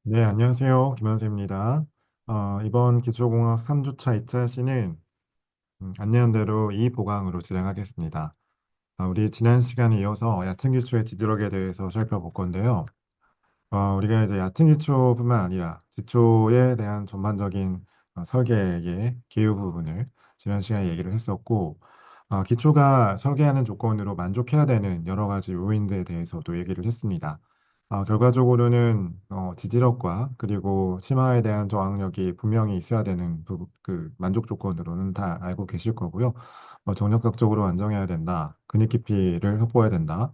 네, 안녕하세요. 김한세입니다. 이번 기초공학 3주차 2차 시는 안내한 대로 이 보강으로 진행하겠습니다. 우리 지난 시간에 이어서 얕은 기초의 지지력에 대해서 살펴볼 건데요. 우리가 이제 얕은 기초뿐만 아니라 기초에 대한 전반적인 설계의 기후 부분을 지난 시간에 얘기를 했었고, 기초가 설계하는 조건으로 만족해야 되는 여러 가지 요인들에 대해서도 얘기를 했습니다. 결과적으로는 지지력과 그리고 치마에 대한 저항력이 분명히 있어야 되는 그 만족 조건으로는 다 알고 계실 거고요. 정력각적으로 안정해야 된다. 근육 깊이를 확보해야 된다.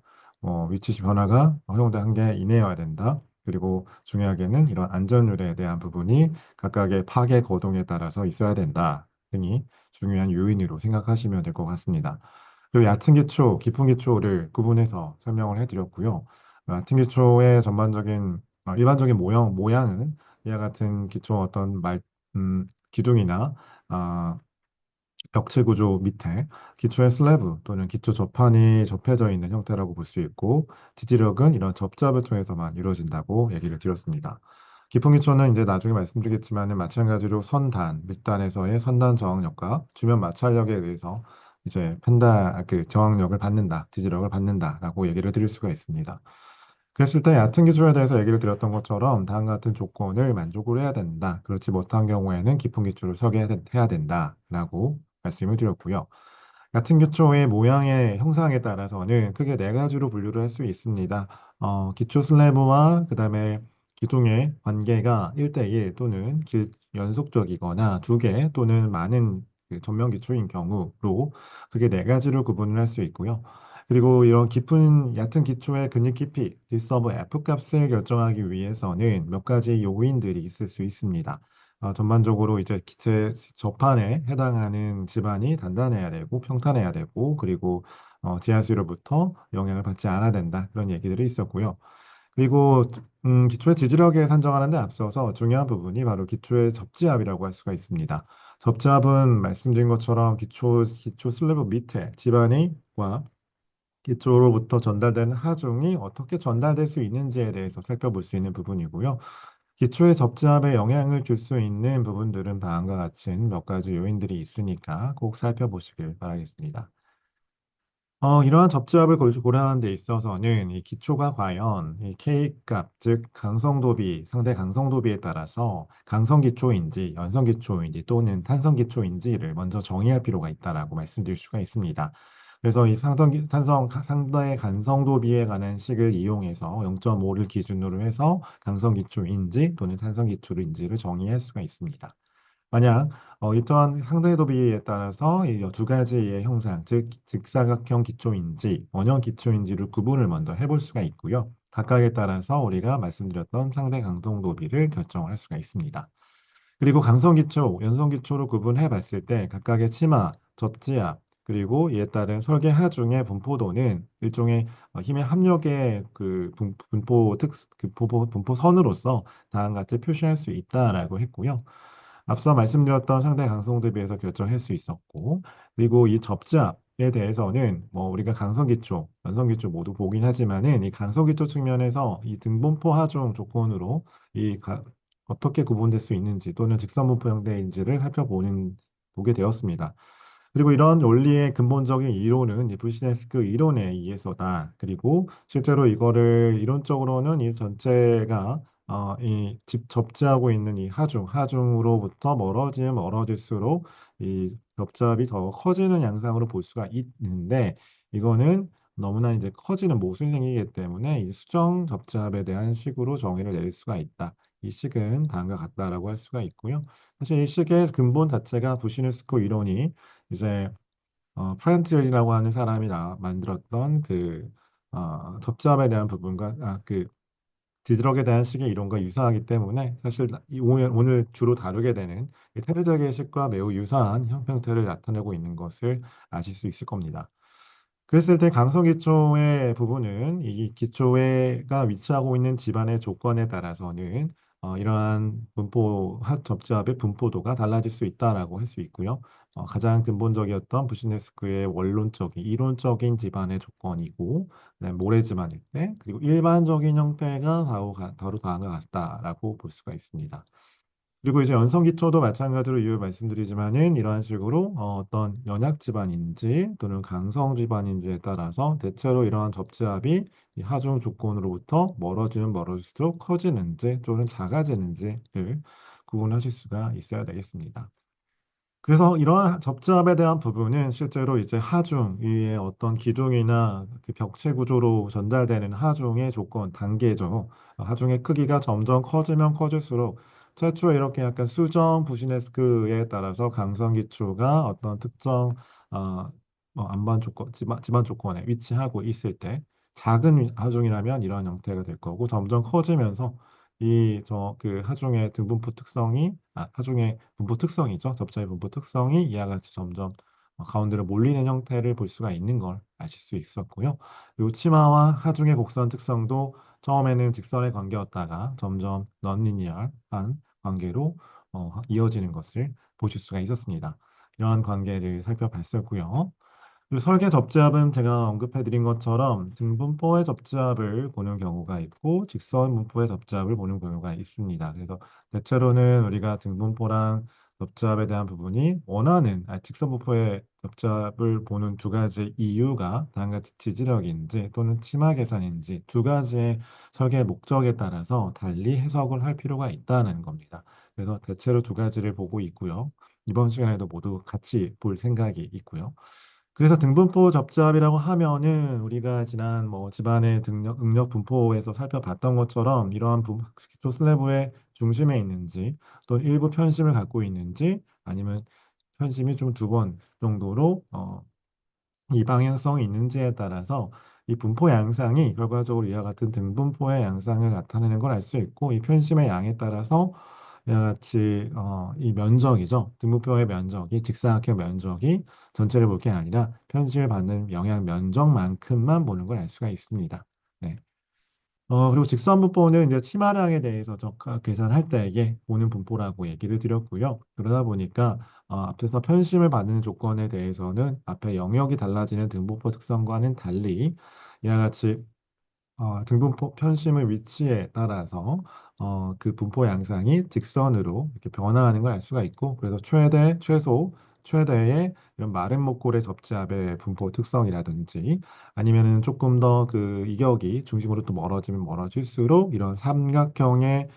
위치 변화가 허용된 한계 이내여야 된다. 그리고 중요하게는 이런 안전율에 대한 부분이 각각의 파괴 거동에 따라서 있어야 된다 등이 중요한 요인으로 생각하시면 될 것 같습니다. 그리고 얕은 기초, 깊은 기초를 구분해서 설명을 해드렸고요. 얕은 기초의 전반적인 일반적인 모양은 이와 같은 기초 어떤 기둥이나 아, 벽체 구조 밑에 기초의 슬래브 또는 기초 접판이 접해져 있는 형태라고 볼 수 있고, 지지력은 이런 접잡을 통해서만 이루어진다고 얘기를 드렸습니다. 깊은 기초는 이제 나중에 말씀드리겠지만은 마찬가지로 밑단에서의 선단 저항력과 주면 마찰력에 의해서 이제 그 저항력을 받는다, 지지력을 받는다라고 얘기를 드릴 수가 있습니다. 그랬을 때 얕은 기초에 대해서 얘기를 드렸던 것처럼 다음 같은 조건을 만족을 해야 된다. 그렇지 못한 경우에는 깊은 기초를 해야 된다라고 말씀을 드렸고요. 얕은 기초의 모양의 형상에 따라서는 크게 네 가지로 분류를 할 수 있습니다. 기초 슬래브와 그다음에 기둥의 관계가 1대1 또는 연속적이거나 두 개 또는 많은 그 전면 기초인 경우로 크게 네 가지로 구분을 할 수 있고요. 그리고 이런 얕은 기초의 근육 깊이, D서브 F 값을 결정하기 위해서는 몇 가지 요인들이 있을 수 있습니다. 전반적으로 이제 기체 접판에 해당하는 지반이 단단해야 되고 평탄해야 되고 그리고 지하수로부터 영향을 받지 않아야 된다. 그런 얘기들이 있었고요. 그리고 기초의 지지력에 산정하는 데 앞서서 중요한 부분이 바로 기초의 접지압이라고 할 수가 있습니다. 접지압은 말씀드린 것처럼 기초 슬래브 밑에 지반이와 기초로부터 전달되는 하중이 어떻게 전달될 수 있는지에 대해서 살펴볼 수 있는 부분이고요. 기초의 접지압에 영향을 줄 수 있는 부분들은 다음과 같은 몇 가지 요인들이 있으니까 꼭 살펴보시길 바라겠습니다. 이러한 접지압을 고려하는 데 있어서는 이 기초가 과연 이 K 값, 즉 상대 강성도비에 따라서 강성 기초인지 연성 기초인지 또는 탄성 기초인지를 먼저 정의할 필요가 있다라고 말씀드릴 수가 있습니다. 그래서 이 상대 간성도비에 관한 식을 이용해서 0.5를 기준으로 해서 강성 기초인지 또는 탄성 기초인지를 정의할 수가 있습니다. 만약 이러한 상대 도비에 따라서 이 두 가지의 형상, 즉 직사각형 기초인지 원형 기초인지를 구분을 먼저 해볼 수가 있고요. 각각에 따라서 우리가 말씀드렸던 상대 강성 도비를 결정할 수가 있습니다. 그리고 강성 기초, 연성 기초로 구분해 봤을 때 각각의 치마, 접지압, 그리고 이에 따른 설계 하중의 분포도는 일종의 힘의 합력의 그 분포 선으로서 다음과 같이 표시할 수 있다라고 했고요. 앞서 말씀드렸던 상대 강성도에 비해서 결정할 수 있었고, 그리고 이 접지압에 대해서는 뭐 우리가 강성기초, 연성기초 모두 보긴 하지만은 이 강성기초 측면에서 이 등분포 하중 조건으로 어떻게 구분될 수 있는지 또는 직선분포 형태인지를 보게 되었습니다. 그리고 이런 원리의 근본적인 이론은 이 부시네스크 이론에 의해서다. 그리고 실제로 이거를 이론적으로는 이 전체가 접지하고 있는 이 하중으로부터 멀어지면 멀어질수록 이 접잡이 더 커지는 양상으로 볼 수가 있는데 이거는 너무나 이제 커지는 모순이 생기기 때문에 이 수정 접잡에 대한 식으로 정의를 내릴 수가 있다. 이 식은 다음과 같다라고 할 수가 있고요. 사실 이 식의 근본 자체가 부시네스크 이론이 이제 프렌틀이라고 하는 사람이 만들었던 그 접잡에 대한 부분과 그 디드럭에 대한 식의 이론과 유사하기 때문에 사실 오늘 주로 다루게 되는 이 테르제계식과 매우 유사한 형평태를 나타내고 있는 것을 아실 수 있을 겁니다. 그랬을 때 강성 기초의 부분은 이 기초가 위치하고 있는 집안의 조건에 따라서는 이러한 접지압의 분포도가 달라질 수 있다라고 할 수 있고요. 가장 근본적이었던 부시네스크의 원론적인 이론적인 지반의 조건이고, 그다음에 모래 지반일 때, 그리고 일반적인 형태가 바로 다음과 같다라고 볼 수가 있습니다. 그리고 이제 연성 기초도 마찬가지로 이유 말씀드리지만은 이러한 식으로 어떤 연약 지반인지 또는 강성 지반인지에 따라서 대체로 이러한 접지압이 이 하중 조건으로부터 멀어지면 멀어질수록 커지는지 또는 작아지는지를 구분하실 수가 있어야 되겠습니다. 그래서 이러한 접지압에 대한 부분은 실제로 이제 하중, 위에 어떤 기둥이나 그 벽체 구조로 전달되는 하중의 조건, 단계죠. 하중의 크기가 점점 커지면 커질수록 최초에 이렇게 약간 수정 부시네스크에 따라서 강성 기초가 어떤 특정 어, 안반 조건, 지반 조건에 위치하고 있을 때 작은 하중이라면 이런 형태가 될 거고 점점 커지면서 그 하중의 등분포 특성이, 하중의 분포 특성이죠. 접자의 분포 특성이 이와 같이 점점 가운데로 몰리는 형태를 볼 수가 있는 걸 아실 수 있었고요. 그리고 치마와 하중의 곡선 특성도 처음에는 직선의 관계였다가 점점 넌리니어한 관계로 이어지는 것을 보실 수가 있었습니다. 이러한 관계를 살펴봤었고요. 그리고 설계 접지압은 제가 언급해드린 것처럼 등분포의 접지압을 보는 경우가 있고 직선 분포의 접지압을 보는 경우가 있습니다. 그래서 대체로는 우리가 등분포랑 접지압에 대한 부분이 직선 분포의 접지압을 보는 두 가지 이유가 다음과 같이 지지력인지 또는 치마 계산인지 두 가지의 설계 목적에 따라서 달리 해석을 할 필요가 있다는 겁니다. 그래서 대체로 두 가지를 보고 있고요. 이번 시간에도 모두 같이 볼 생각이 있고요. 그래서 등분포 접잡이라고 하면은 우리가 지난 집안의 응력 분포에서 살펴봤던 것처럼 이러한 기초 슬래브의 중심에 있는지 또는 일부 편심을 갖고 있는지 아니면 편심이 좀 두 번 정도로 이 방향성이 있는지에 따라서 이 분포 양상이 결과적으로 이와 같은 등분포의 양상을 나타내는 걸 알 수 있고 이 편심의 양에 따라서 이와 같이 이 면적이죠. 등분포의 면적이 직사각형 면적이 전체를 볼 게 아니라 편심을 받는 영향 면적만큼만 보는 걸 알 수가 있습니다. 네. 그리고 직선 분포는 이제 치마량에 대해서 계산할 때에 보는 분포라고 얘기를 드렸고요. 그러다 보니까 앞에서 편심을 받는 조건에 대해서는 앞에 영역이 달라지는 등분포 특성과는 달리 이와 같이 등분포 편심의 위치에 따라서 그 분포 양상이 직선으로 이렇게 변화하는 걸 알 수가 있고 그래서 최대, 최소, 최대의 이런 마른 목골의 접지압의 분포 특성이라든지 아니면은 조금 더 그 이격이 중심으로 또 멀어지면 멀어질수록 이런 삼각형의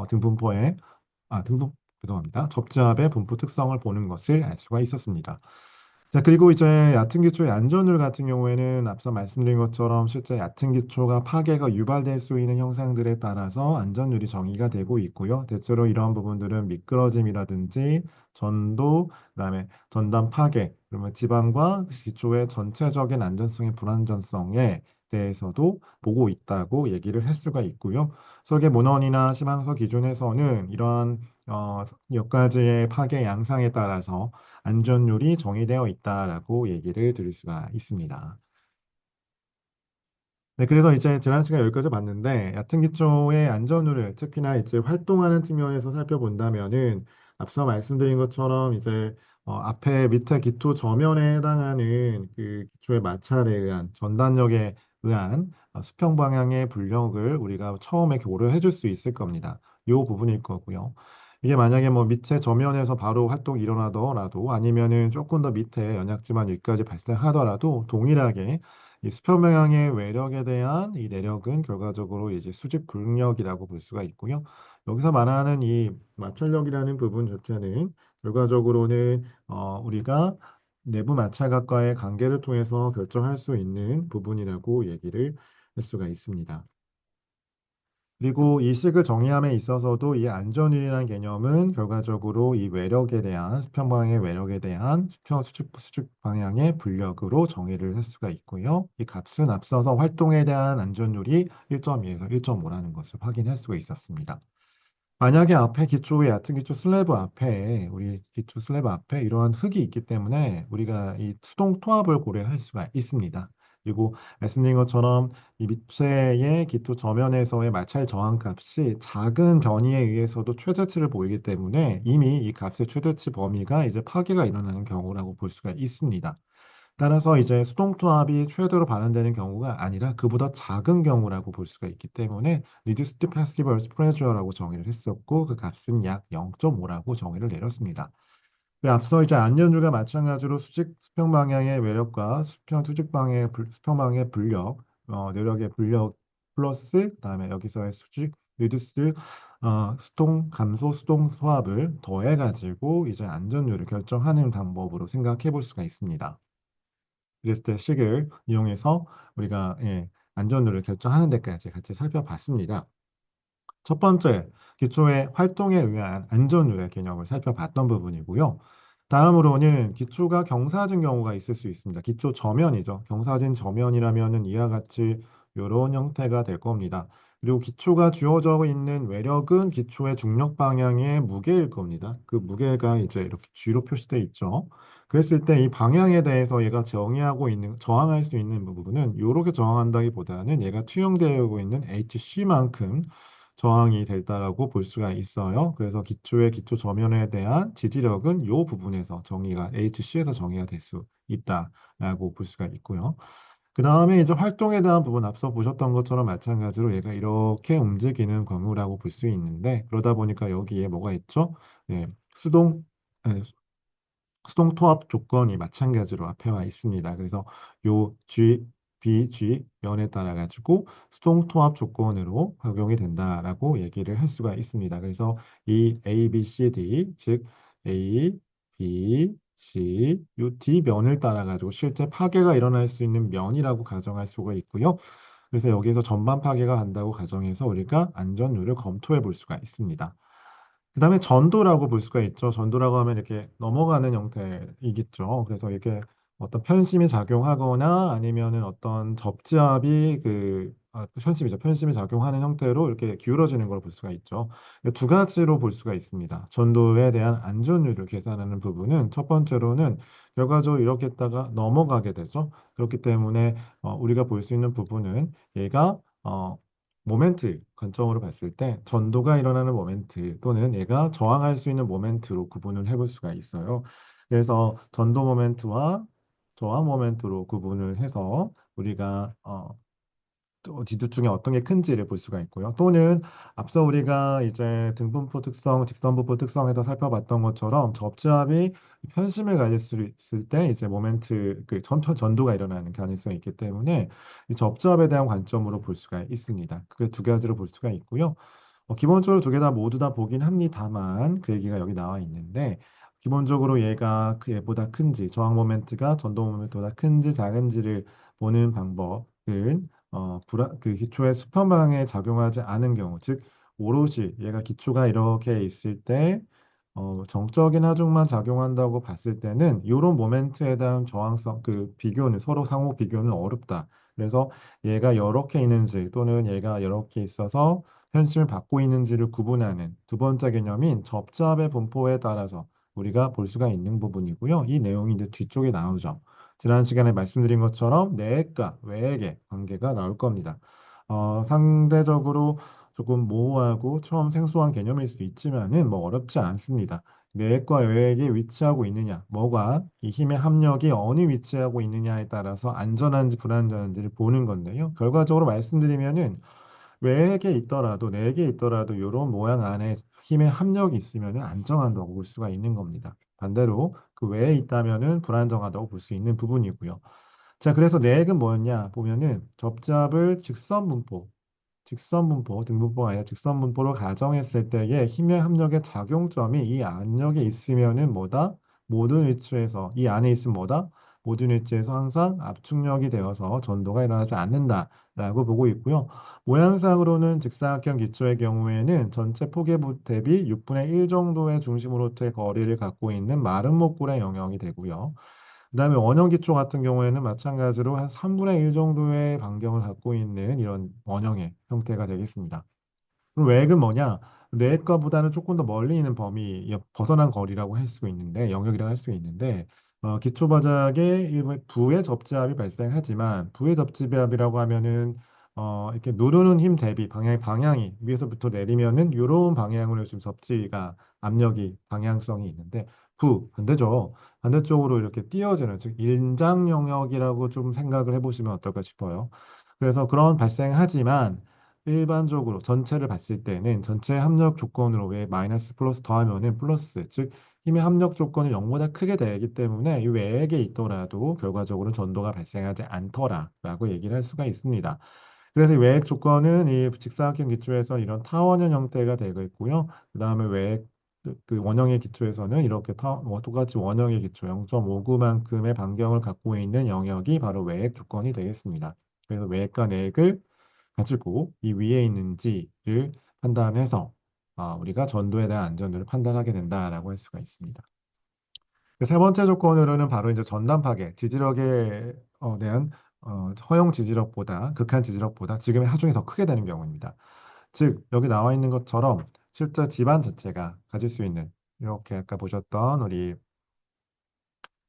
등분포의 죄송합니다. 접지압의 분포 특성을 보는 것을 알 수가 있었습니다. 자, 그리고 이제 얕은 기초의 안전율 같은 경우에는 앞서 말씀드린 것처럼 실제 얕은 기초가 파괴가 유발될 수 있는 형상들에 따라서 안전율이 정의가 되고 있고요. 대체로 이러한 부분들은 미끄러짐이라든지 전도, 그다음에 전단 파괴, 그러면 지방과 기초의 전체적인 안전성의 불안전성에 대해서도 보고 있다고 얘기를 할 수가 있고요. 설계 문헌이나 시망서 기준에서는 이러한 몇 가지의 파괴 양상에 따라서 안전율이 정의되어 있다라고 얘기를 드릴 수가 있습니다. 네, 그래서 이제 지난 시간 여기까지 봤는데 얕은 기초의 안전율을 특히나 이제 활동하는 측면에서 살펴본다면은 앞서 말씀드린 것처럼 이제 앞에 밑에 기초 저면에 해당하는 그 기초의 마찰에 의한 전단력에 의한 수평 방향의 불력을 우리가 처음에 고려해 줄 수 있을 겁니다. 이 부분일 거고요. 이게 만약에 뭐 밑에 저면에서 바로 활동이 일어나더라도 아니면은 조금 더 밑에 연약지만 여기까지 발생하더라도 동일하게 이 수평 방향의 외력에 대한 이 내력은 결과적으로 이제 수직 불력이라고 볼 수가 있고요. 여기서 말하는 이 마찰력이라는 부분 자체는 결과적으로는 우리가 내부 마찰각과의 관계를 통해서 결정할 수 있는 부분이라고 얘기를 할 수가 있습니다. 그리고 이 식을 정의함에 있어서도 이 안전율이라는 개념은 결과적으로 이 외력에 대한 수평 방향의 외력에 대한 수직 방향의 불력으로 정의를 할 수가 있고요. 이 값은 앞서서 활동에 대한 안전율이 1.2에서 1.5라는 것을 확인할 수가 있었습니다. 만약에 앞에 기초의 얕은 기초 슬래브 앞에 우리 기초 슬래브 앞에 이러한 흙이 있기 때문에 우리가 이 수동 통합을 고려할 수가 있습니다. 그리고 말씀드린 것처럼 이 밑체의 기토 저면에서의 마찰 저항값이 작은 변이에 의해서도 최대치를 보이기 때문에 이미 이 값의 최대치 범위가 이제 파괴가 일어나는 경우라고 볼 수가 있습니다. 따라서 이제 수동투합이 최대로 반환되는 경우가 아니라 그보다 작은 경우라고 볼 수가 있기 때문에 reduced passive earth pressure라고 정의를 했었고 그 값은 약 0.5라고 정의를 내렸습니다. 앞서 이제 안전율과 마찬가지로 수평 방향의 외력과 수직 방향의 수평 방향의 불력, 내력의 불력 플러스 그다음에 여기서의 수직 리듀스 수동 감소 수동 소합을 더해 가지고 이제 안전율을 결정하는 방법으로 생각해 볼 수가 있습니다. 그랬을 때 식을 이용해서 우리가 안전율을 결정하는 데까지 같이 살펴봤습니다. 첫 번째, 기초의 활동에 의한 안전율의 개념을 살펴봤던 부분이고요. 다음으로는 기초가 경사진 경우가 있을 수 있습니다. 기초 저면이죠. 경사진 저면이라면은 이와 같이 이런 형태가 될 겁니다. 그리고 기초가 주어져 있는 외력은 기초의 중력 방향의 무게일 겁니다. 그 무게가 이제 이렇게 G로 표시되어 있죠. 그랬을 때 이 방향에 대해서 얘가 정의하고 있는, 저항할 수 있는 부분은 이렇게 저항한다기보다는 얘가 투영되고 있는 HC만큼 저항이 됐다라고 볼 수가 있어요. 그래서 기초의 기초 저면에 대한 지지력은 이 부분에서 정의가 HC에서 정의가 될 수 있다라고 볼 수가 있고요. 그 다음에 이제 활동에 대한 부분 앞서 보셨던 것처럼 마찬가지로 얘가 이렇게 움직이는 경우라고 볼 수 있는데 그러다 보니까 여기에 뭐가 있죠? 네, 수동 네, 수동 토합 조건이 마찬가지로 앞에 와 있습니다. 그래서 요 G, B, G 면에 따라 가지고 수동 토합 조건으로 적용이 된다라고 얘기를 할 수가 있습니다. 그래서 이 A, B, C, D 즉 A, B, C 요 D 면을 따라 가지고 실제 파괴가 일어날 수 있는 면이라고 가정할 수가 있고요. 그래서 여기에서 전반 파괴가 간다고 가정해서 우리가 안전율을 검토해 볼 수가 있습니다. 그다음에 전도라고 볼 수가 있죠. 전도라고 하면 이렇게 넘어가는 형태이겠죠. 그래서 이렇게 어떤 편심이 작용하거나 아니면은 어떤 접지압이 편심이죠. 편심이 작용하는 형태로 이렇게 기울어지는 걸 볼 수가 있죠. 두 가지로 볼 수가 있습니다. 전도에 대한 안전율을 계산하는 부분은 첫 번째로는 결과적으로 이렇게 했다가 넘어가게 되죠. 그렇기 때문에 우리가 볼 수 있는 부분은 얘가 모멘트 관점으로 봤을 때 전도가 일어나는 모멘트 또는 얘가 저항할 수 있는 모멘트로 구분을 해볼 수가 있어요. 그래서 전도 모멘트와 저항 모멘트로 구분을 해서 우리가 또 중에 어떤 게 큰지를 볼 수가 있고요. 또는 앞서 우리가 이제 등분포 특성, 직선분포 특성에서 살펴봤던 것처럼 접지압이 편심을 가질 수 있을 때 이제 모멘트 전도가 일어나는 가능성이 있기 때문에 이 접지압에 대한 관점으로 볼 수가 있습니다. 그게 두 가지로 볼 수가 있고요. 기본적으로 두 개 다 모두 다 보긴 합니다만 그 얘기가 여기 나와 있는데 기본적으로 얘가 그 얘보다 큰지 저항 모멘트가 전도 모멘트보다 큰지 작은지를 보는 방법은 그 기초의 수평 방향에 작용하지 않은 경우 즉 오롯이 얘가 기초가 이렇게 있을 때 정적인 하중만 작용한다고 봤을 때는 이런 모멘트에 대한 저항성 그 비교는 서로 상호 비교는 어렵다. 그래서 얘가 이렇게 있는지 또는 얘가 이렇게 있어서 편심을 받고 있는지를 구분하는 두 번째 개념인 접잡의 분포에 따라서 우리가 볼 수가 있는 부분이고요. 이 내용이 이제 뒤쪽에 나오죠. 지난 시간에 말씀드린 것처럼 내액과 외액의 관계가 나올 겁니다. 상대적으로 조금 모호하고 처음 생소한 개념일 수도 있지만은 뭐 어렵지 않습니다. 내액과 외액이 위치하고 있느냐, 뭐가 이 힘의 합력이 어느 위치하고 있느냐에 따라서 안전한지 불안전한지를 보는 건데요. 결과적으로 말씀드리면은 외액에 있더라도 내액에 있더라도 이런 모양 안에 힘의 합력이 있으면은 안정한다고 볼 수가 있는 겁니다. 반대로 그 외에 있다면은 불안정하다고 볼 수 있는 부분이고요. 자, 그래서 내액은 뭐였냐 보면은 접잡을 직선 분포, 등분포가 아니라 직선 분포로 가정했을 때의 힘의 합력의 작용점이 이 압력에 있으면은 뭐다? 모든 위치에서 이 안에 있으면 뭐다? 모든 위치에서 항상 압축력이 되어서 전도가 일어나지 않는다라고 보고 있고요. 모양상으로는 직사각형 기초의 경우에는 전체 포개부 대비 6분의 1 정도의 중심으로부터의 거리를 갖고 있는 마른 목골의 영역이 되고요. 그다음에 원형 기초 같은 경우에는 마찬가지로 한 3분의 1 정도의 반경을 갖고 있는 이런 원형의 형태가 되겠습니다. 그럼 외액은 뭐냐? 내액과보다는 조금 더 멀리 있는 범위, 벗어난 거리라고 할 수 있는데, 영역이라고 할 수 있는데, 기초 바닥에 일부 부의 접지압이 발생하지만 부의 접지압이라고 하면은 이렇게 누르는 힘 대비 방향이 위에서부터 내리면은 이런 방향으로 지금 접지가 압력이 방향성이 있는데 반대죠. 반대쪽으로 이렇게 띄어지는 즉 일장 영역이라고 좀 생각을 해보시면 어떨까 싶어요. 그래서 그런 발생하지만 일반적으로 전체를 봤을 때는 전체 합력 조건으로 왜 마이너스 플러스 더하면은 플러스 즉 힘의 합력 조건이 0보다 크게 되기 때문에 이 외액에 있더라도 결과적으로 전도가 발생하지 않더라라고 얘기를 할 수가 있습니다. 그래서 이 외액 조건은 이 직사각형 기초에서 이런 타원형 형태가 되고 있고요. 그 다음에 외액 그 원형의 기초에서는 이렇게 똑같이 원형의 기초 0.59만큼의 반경을 갖고 있는 영역이 바로 외액 조건이 되겠습니다. 그래서 외액과 내액을 가지고 이 위에 있는지를 판단해서 우리가 전도에 대한 안전도를 판단하게 된다라고 할 수가 있습니다. 그세 번째 조건으로는 바로 이제 전단 파괴, 지지력에 대한 허용 지지력보다 극한 지지력보다 지금의 하중이 더 크게 되는 경우입니다. 즉 여기 나와 있는 것처럼 실제 집안 자체가 가질 수 있는 이렇게 아까 보셨던 우리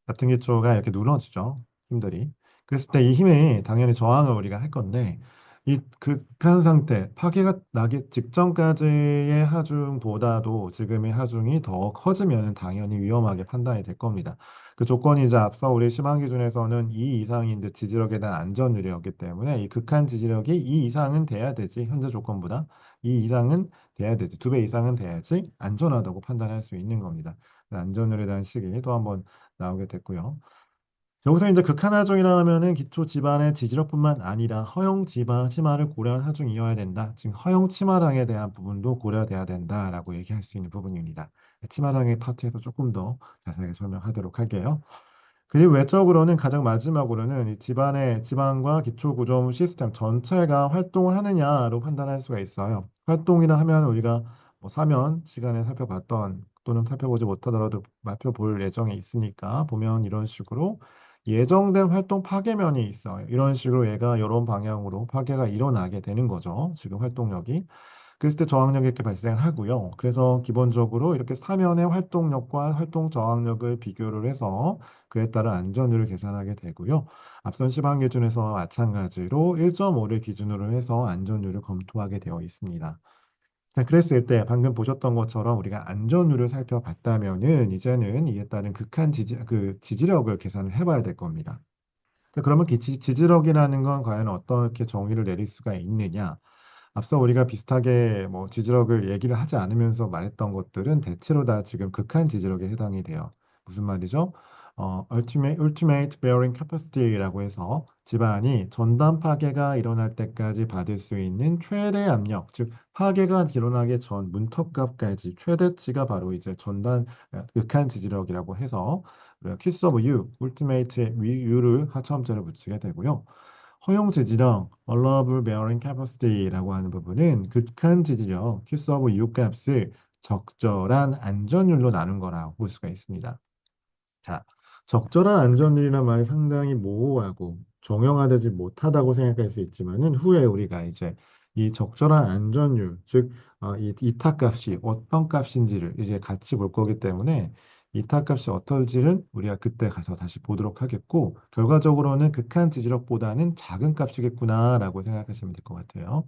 같은 기초가 이렇게 무너지죠. 힘들이. 그랬을 때 이 힘에 당연히 저항을 우리가 할 건데 이 극한 상태, 파괴가 나기 직전까지의 하중보다도 지금의 하중이 더 커지면 당연히 위험하게 판단이 될 겁니다. 그 조건이 이제 앞서 우리 심한 기준에서는 2 이상인데 지지력에 대한 안전율이었기 때문에 이 극한 지지력이 2 이상은 돼야 되지 현재 조건보다 2 이상은 돼야 되지 2배 이상은 돼야지 안전하다고 판단할 수 있는 겁니다. 안전율에 대한 식이 또 한번 나오게 됐고요. 여기서 이제 극한 하중이라 하면은 기초 집안의 지지력뿐만 아니라 허용 집안 치마를 고려한 하중이어야 된다. 지금 허용 치마량에 대한 부분도 고려돼야 된다라고 얘기할 수 있는 부분입니다. 치마량의 파트에서 조금 더 자세하게 설명하도록 할게요. 그리고 외적으로는 가장 마지막으로는 이 집안의 지방과 기초 구조물 시스템 전체가 활동을 하느냐로 판단할 수가 있어요. 활동이라 하면 우리가 뭐 사면 시간에 살펴봤던 또는 살펴보지 못하더라도 살펴볼 예정에 있으니까 보면 이런 식으로 예정된 활동 파괴면이 있어요. 이런 식으로 얘가 이런 방향으로 파괴가 일어나게 되는 거죠. 지금 활동력이. 그랬을 때 저항력이 이렇게 발생하고요. 그래서 기본적으로 이렇게 사면의 활동력과 활동 저항력을 비교를 해서 그에 따라 안전율을 계산하게 되고요. 앞선 시방 기준에서와 마찬가지로 1.5를 기준으로 해서 안전율을 검토하게 되어 있습니다. 자, 그랬을 때 방금 보셨던 것처럼 우리가 안전율을 살펴봤다면은 이제는 이에 따른 극한 지지력을 계산을 해봐야 될 겁니다. 자, 그러면 지지력이라는 건 과연 어떻게 정의를 내릴 수가 있느냐? 앞서 우리가 비슷하게 뭐 지지력을 얘기를 하지 않으면서 말했던 것들은 대체로 다 지금 극한 지지력에 해당이 돼요. 무슨 말이죠? ultimate bearing capacity라고 해서 집안이 전단 파괴가 일어날 때까지 받을 수 있는 최대 압력, 즉 파괴가 일어나기 전 문턱값까지 최대치가 바로 이제 극한 지지력이라고 해서 키스 오브 U, ultimate의 U를 하차음자를 붙이게 되고요. 허용 지지력, allowable bearing capacity라고 하는 부분은 극한 지지력, Q 서브 U 값을 적절한 안전율로 나눈 거라고 볼 수가 있습니다. 자, 적절한 안전율이란 말이 상당히 모호하고 정형화되지 못하다고 생각할 수 있지만은 후에 우리가 이제 이 적절한 안전율, 즉 이 이타값이 어떤 값인지를 이제 같이 볼 거기 때문에 이타값이 어떨지는 우리가 그때 가서 다시 보도록 하겠고 결과적으로는 극한 지지력보다는 작은 값이겠구나라고 생각하시면 될 것 같아요.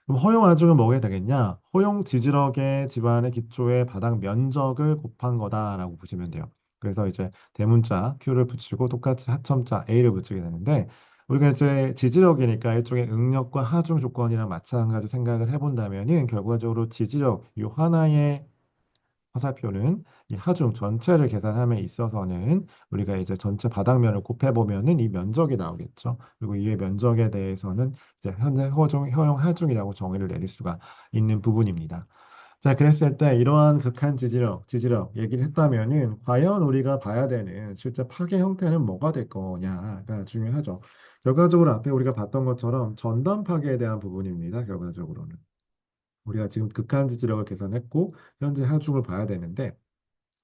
그럼 허용 하중은 뭐가 되겠냐? 허용 지지력의 집안의 기초의 바닥 면적을 곱한 거다라고 보시면 돼요. 그래서 이제 대문자 Q를 붙이고 똑같이 하첨자 A를 붙이게 되는데 우리가 이제 지지력이니까 일종의 응력과 하중 조건이랑 마찬가지로 생각을 해본다면은 결과적으로 지지력 이 하나의 화살표는 이 하중 전체를 계산함에 있어서는 우리가 이제 전체 바닥면을 곱해보면은 이 면적이 나오겠죠. 그리고 이 면적에 대해서는 이제 현재 허용 하중이라고 정의를 내릴 수가 있는 부분입니다. 자, 그랬을 때 이러한 극한 지지력 얘기를 했다면은 과연 우리가 봐야 되는 실제 파괴 형태는 뭐가 될 거냐가 중요하죠. 결과적으로 앞에 우리가 봤던 것처럼 전단 파괴에 대한 부분입니다. 결과적으로는. 우리가 지금 극한 지지력을 계산했고 현재 하중을 봐야 되는데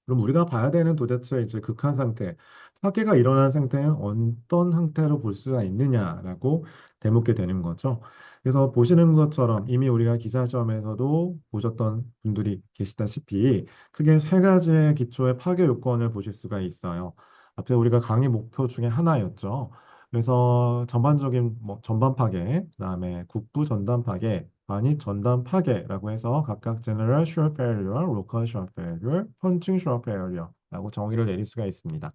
그럼 우리가 봐야 되는 도대체 이제 극한 상태, 파괴가 일어난 상태는 어떤 상태로 볼 수가 있느냐라고 되묻게 되는 거죠. 그래서 보시는 것처럼 이미 우리가 기사 시험에서도 보셨던 분들이 계시다시피 크게 세 가지의 기초의 파괴 요건을 보실 수가 있어요. 앞에 우리가 강의 목표 중에 하나였죠. 그래서 전반적인 뭐 전반 파괴, 그다음에 국부 전단 파괴, 반입 전단 파괴라고 해서 각각 General Short Failure, Local Short Failure, Punching Short Failure라고 정의를 내릴 수가 있습니다.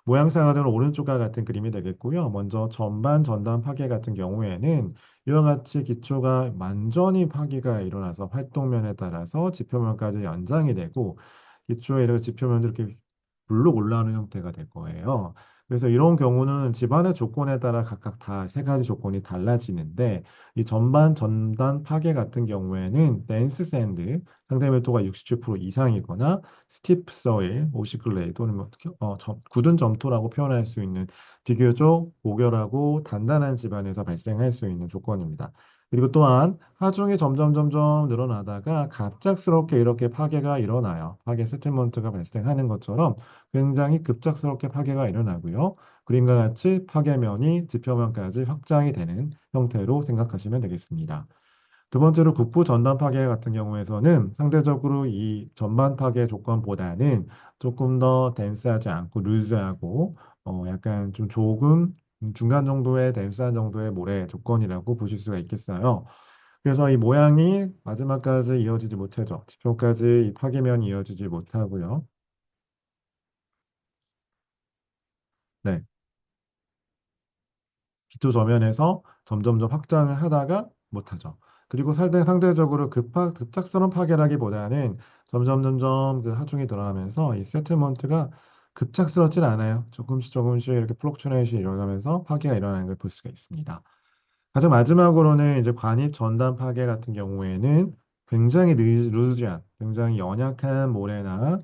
모양새가 오른쪽과 같은 그림이 되겠고요. 먼저 전반 전단 파괴 같은 경우에는 이와 같이 기초가 완전히 파괴가 일어나서 활동면에 따라서 지표면까지 연장이 되고 기초에 이렇게 지표면도 이렇게 불룩 올라오는 형태가 될 거예요. 그래서 이런 경우는 집안의 조건에 따라 각각 다 세 가지 조건이 달라지는데 이 전반 전단 파괴 같은 경우에는 덴스 샌드 상대 밀도가 67% 이상이거나 스티프 서일, 오시클레이 또는 뭐 굳은 점토라고 표현할 수 있는 비교적 고결하고 단단한 집안에서 발생할 수 있는 조건입니다. 그리고 또한 하중이 점점 늘어나다가 갑작스럽게 이렇게 파괴가 일어나요. 파괴 세틀먼트가 발생하는 것처럼 굉장히 급작스럽게 파괴가 일어나고요. 그림과 같이 파괴면이 지표면까지 확장이 되는 형태로 생각하시면 되겠습니다. 두 번째로 국부 전단 파괴 같은 경우에서는 상대적으로 이 전반 파괴 조건보다는 조금 더 덴스하지 않고 루즈하고 약간 좀 조금 중간 정도의 덴스한 정도의 모래 조건이라고 보실 수가 있겠어요. 그래서 이 모양이 마지막까지 이어지지 못하죠. 지표까지 이 파괴면이 이어지지 못하고요. 네. 기초 저면에서 점점점 확장을 하다가 못하죠. 그리고 상대적으로 급작스러운 파괴라기보다는 점점 그 하중이 드러나면서 이 세틀먼트가 급작스럽진 않아요. 조금씩 이렇게 플럭추레이션이 일어나면서 파괴가 일어나는 걸 볼 수가 있습니다. 가장 마지막으로는 이제 관입 전단 파괴 같은 경우에는 굉장히 루즈한, 굉장히 연약한 모래나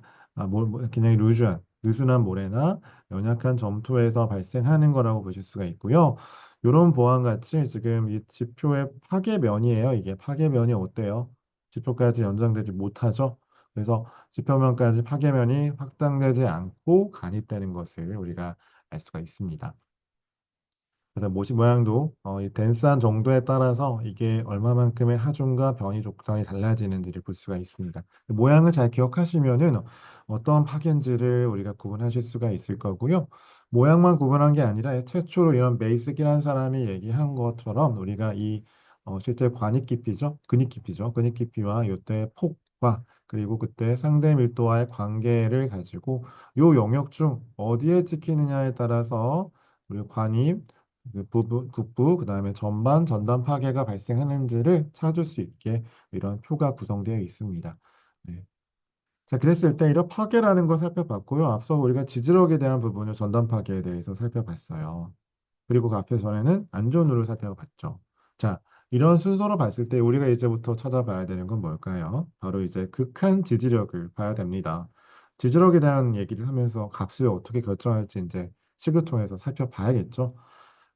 굉장히 루즈한, 느슨한 모래나 연약한 점토에서 발생하는 거라고 보실 수가 있고요. 이런 보안 같이 지금 이 지표의 파괴면이에요. 이게 파괴면이 어때요? 지표까지 연장되지 못하죠. 그래서 지표면까지 파괴면이 확장되지 않고 간입되는 것을 우리가 알 수가 있습니다. 그래서 모식 모양도 이 덴스한 정도에 따라서 이게 얼마만큼의 하중과 변이 조건이 달라지는지를 볼 수가 있습니다. 모양을 잘 기억하시면은 어떤 파견지를 우리가 구분하실 수가 있을 거고요. 모양만 구분한 게 아니라 최초로 이런 메이스기란 사람이 얘기한 것처럼 우리가 이 실제 관입 깊이죠, 근입 깊이죠, 근입 깊이와 이때 폭과 그리고 그때 상대 밀도와의 관계를 가지고 요 영역 중 어디에 찍히느냐에 따라서 우리 관입 그 국부, 그다음에 전반, 전단 파괴가 발생하는지를 찾을 수 있게 이런 표가 구성되어 있습니다. 네. 자, 그랬을 때 이런 파괴라는 걸 살펴봤고요. 앞서 우리가 지지력에 대한 부분을 전단 파괴에 대해서 살펴봤어요. 그리고 그 앞에 전에는 안전으로 살펴봤죠. 자, 이런 순서로 봤을 때 우리가 이제부터 찾아봐야 되는 건 뭘까요? 바로 이제 극한 지지력을 봐야 됩니다. 지지력에 대한 얘기를 하면서 값을 어떻게 결정할지 이제 식을 통해서 살펴봐야겠죠.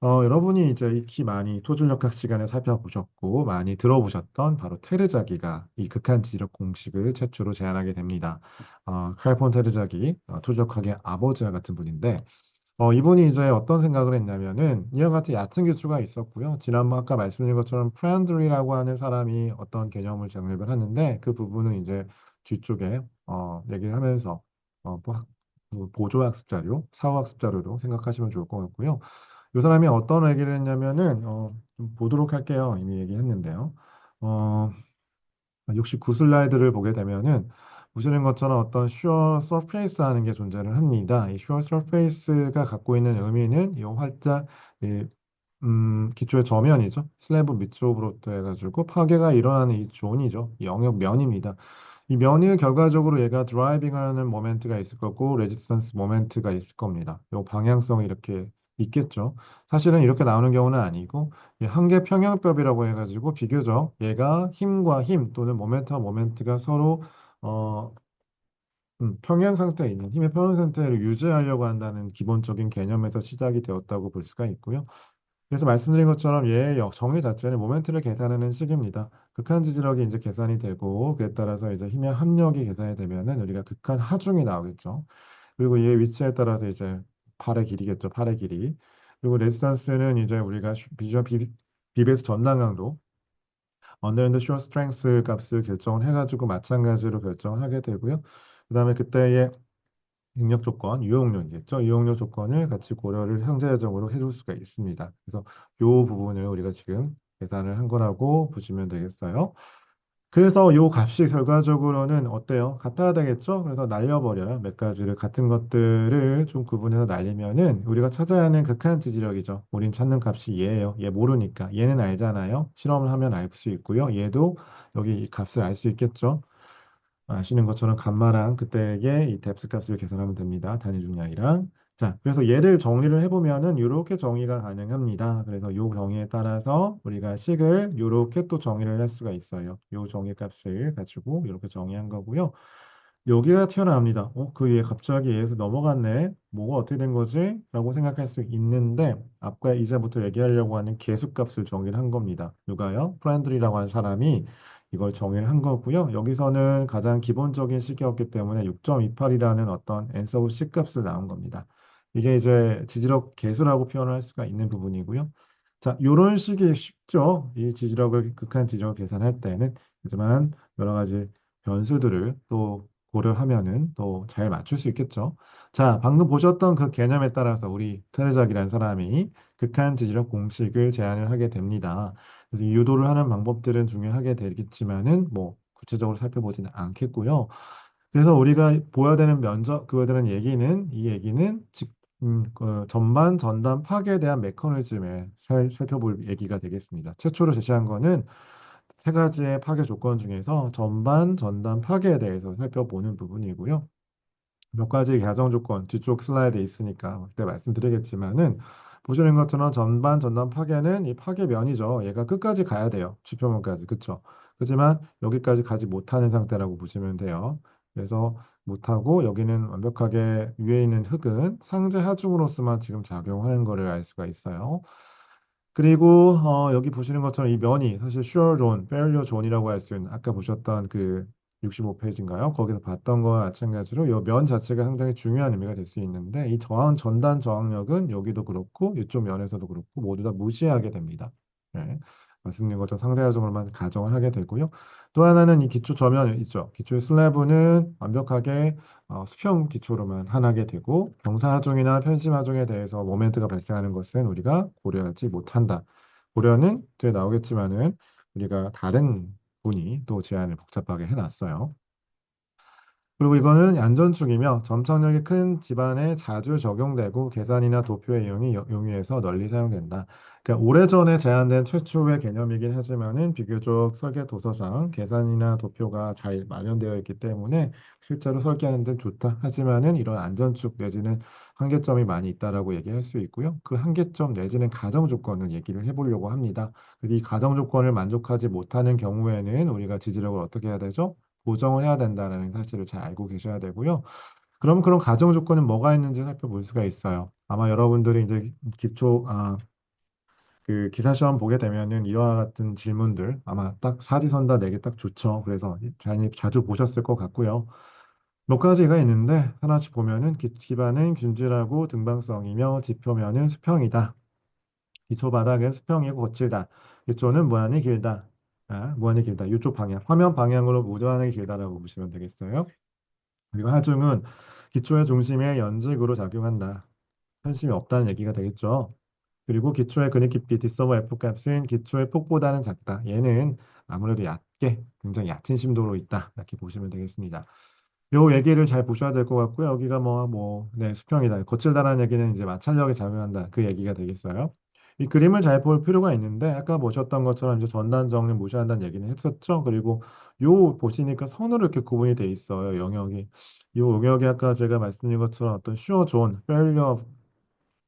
여러분이 이제 익히 많이 토질역학 시간에 살펴보셨고 많이 들어보셨던 바로 테르자기가 이 극한 지지력 공식을 최초로 제안하게 됩니다. 칼폰 테르자기, 토질역학의 아버지와 같은 분인데 이분이 이제 어떤 생각을 했냐면은 이와 같이 얕은 기수가 있었고요. 지난번 아까 말씀드린 것처럼 프렌들리라고 하는 사람이 어떤 개념을 정립을 하는데 그 부분은 이제 뒤쪽에 얘기를 하면서 그 보조학습 자료, 사후학습 자료로 생각하시면 좋을 것 같고요. 이 사람이 어떤 얘기를 했냐면은 좀 보도록 할게요. 이미 얘기했는데요. 어, 69 슬라이드를 보게 되면은 보시는 것처럼 어떤 슈어 서페이스라는 게 존재를 합니다. 이 슈어 서페이스가 갖고 있는 의미는 이 활자 이, 기초의 저면이죠. 슬래브 밑쪽으로부터 해가지고 파괴가 일어나는 이 존이죠. 이 영역 면입니다. 이 면이 결과적으로 얘가 드라이빙하는 모멘트가 있을 거고 레지스턴스 모멘트가 있을 겁니다. 이 방향성이 이렇게 있겠죠. 사실은 이렇게 나오는 경우는 아니고 이 한계 평형법이라고 해가지고 비교적 얘가 힘과 힘 또는 모멘트와 모멘트가 서로 어, 평행 상태에 있는 힘의 평행 상태를 유지하려고 한다는 기본적인 개념에서 시작이 되었다고 볼 수가 있고요. 그래서 말씀드린 것처럼 얘의 정의 자체는 모멘트를 계산하는 식입니다. 극한 지지력이 이제 계산이 되고 그에 따라서 이제 힘의 합력이 계산이 되면은 우리가 극한 하중이 나오겠죠. 그리고 얘의 위치에 따라서 이제 팔의 길이겠죠. 팔의 길이. 그리고 레지스턴스는 이제 우리가 비주얼 비베이스 전단 강도 언더랜드 슈어 스트렝스 값을 결정을 해가지고 마찬가지로 결정을 하게 되고요. 그다음에 그때의 능력 조건, 유용력이겠죠. 유용력 조건을 같이 고려를 상대적으로 해줄 수가 있습니다. 그래서 이 부분을 우리가 지금 계산을 한 거라고 보시면 되겠어요. 그래서 이 값이 결과적으로는 어때요? 같아야 되겠죠? 그래서 날려버려요. 몇 가지를 같은 것들을 좀 구분해서 날리면은 우리가 찾아야 하는 극한 지지력이죠. 우린 찾는 값이 얘예요. 얘 모르니까. 얘는 알잖아요. 실험을 하면 알 수 있고요. 얘도 여기 이 값을 알 수 있겠죠. 아시는 것처럼 감마랑 그때의 이 뎁스 값을 계산하면 됩니다. 단위 중량이랑. 자, 그래서 얘를 정리를 해보면은 이렇게 정의가 가능합니다. 그래서 요 정의에 따라서 우리가 식을 이렇게 또 정의를 할 수가 있어요. 요 정의 값을 가지고 이렇게 정의한 거고요. 여기가 튀어나옵니다. 그 얘 갑자기 얘에서 넘어갔네. 뭐가 어떻게 된 거지? 라고 생각할 수 있는데 아까 이제부터 얘기하려고 하는 계수값을 정의를 한 겁니다. 누가요? 프렌들이라고 하는 사람이 이걸 정의를 한 거고요. 여기서는 가장 기본적인 식이었기 때문에 6.28이라는 어떤 n서 브 C값을 나온 겁니다. 이게 이제 지지력 계수라고 표현을 할 수가 있는 부분이고요. 자, 이런 식이 쉽죠. 이 지지력을 극한 지지력을 계산할 때는 하지만 여러 가지 변수들을 또 고려하면은 또 잘 맞출 수 있겠죠. 자, 방금 보셨던 그 개념에 따라서 우리 테레작이라는 사람이 극한 지지력 공식을 제안을 하게 됩니다. 그래서 이 유도를 하는 방법들은 중요하게 되겠지만은 뭐 구체적으로 살펴보지는 않겠고요. 그래서 우리가 보여야 되는 면적 그거에 대한 얘기는 이 얘기는 그 전반 전단 파괴에 대한 메커니즘에 살펴볼 얘기가 되겠습니다. 최초로 제시한 거는 세 가지의 파괴 조건 중에서 전반 전단 파괴에 대해서 살펴보는 부분이고요. 몇 가지 가정 조건 뒤쪽 슬라이드에 있으니까 그때 말씀드리겠지만은 보시는 것처럼 전반 전단 파괴는 이 파괴면이죠. 얘가 끝까지 가야 돼요. 지표면까지. 그쵸? 그렇지만 여기까지 가지 못하는 상태라고 보시면 돼요. 그래서 못하고 여기는 완벽하게 위에 있는 흙은 상제 하중으로서만 지금 작용하는 거를 알 수가 있어요. 그리고 여기 보시는 것처럼 이 면이 사실 sure zone, failure zone이라고 할 수 있는 아까 보셨던 그 65페이지인가요? 거기서 봤던 거와 마찬가지로 이 면 자체가 상당히 중요한 의미가 될 수 있는데 이 전단 저항력은 여기도 그렇고 이쪽 면에서도 그렇고 모두 다 무시하게 됩니다. 네. 말씀드린 것처럼 상대적으로만 가정을 하게 되고요. 또 하나는 이 기초 저면 있죠. 기초의 슬래브는 완벽하게 수평 기초로만 하나게 되고 경사하중이나 편심하중에 대해서 모멘트가 발생하는 것은 우리가 고려하지 못한다. 고려는 뒤에 나오겠지만은 우리가 다른 분이 또 제안을 복잡하게 해놨어요. 그리고 이거는 안전축이며 점착력이 큰 집안에 자주 적용되고 계산이나 도표의 이용이 용이해서 널리 사용된다. 그러니까 오래전에 제안된 최초의 개념이긴 하지만은 비교적 설계 도서상 계산이나 도표가 잘 마련되어 있기 때문에 실제로 설계하는 데 좋다. 하지만은 이런 안전축 내지는 한계점이 많이 있다라고 얘기할 수 있고요. 그 한계점 내지는 가정 조건을 얘기를 해보려고 합니다. 이 가정 조건을 만족하지 못하는 경우에는 우리가 지지력을 어떻게 해야 되죠? 보정을 해야 된다는 사실을 잘 알고 계셔야 되고요. 그럼 그런 가정 조건은 뭐가 있는지 살펴볼 수가 있어요. 아마 여러분들이 이제 그 기사 시험 보게 되면은 이와 같은 질문들 아마 딱 사지선다 내기 딱 좋죠. 그래서 자주 보셨을 것 같고요. 몇 가지가 있는데 하나씩 보면은 기반은 균질하고 등방성이며 지표면은 수평이다. 기초 바닥은 수평이고 거칠다. 기초는 무한히 길다. 무한히 길다. 이쪽 방향, 화면 방향으로 무한히 길다라고 보시면 되겠어요. 그리고 하중은 기초의 중심에 연직으로 작용한다. 편심이 없다는 얘기가 되겠죠. 그리고 기초의 근입 깊이 D서버 F 값은 기초의 폭보다는 작다. 얘는 아무래도 얕게 굉장히 얕은 심도로 있다. 이렇게 보시면 되겠습니다. 요 얘기를 잘 보셔야 될 것 같고요. 여기가 네, 수평이다. 거칠다라는 얘기는 이제 마찰력이 작용한다. 그 얘기가 되겠어요. 이 그림을 잘 볼 필요가 있는데, 아까 보셨던 것처럼 이제 전단 정리 무시한다는 얘기는 했었죠. 그리고 요 보시니까 선으로 이렇게 구분이 돼 있어요. 영역이. 요 영역이 아까 제가 말씀드린 것처럼 어떤 슈어 존, 페일리어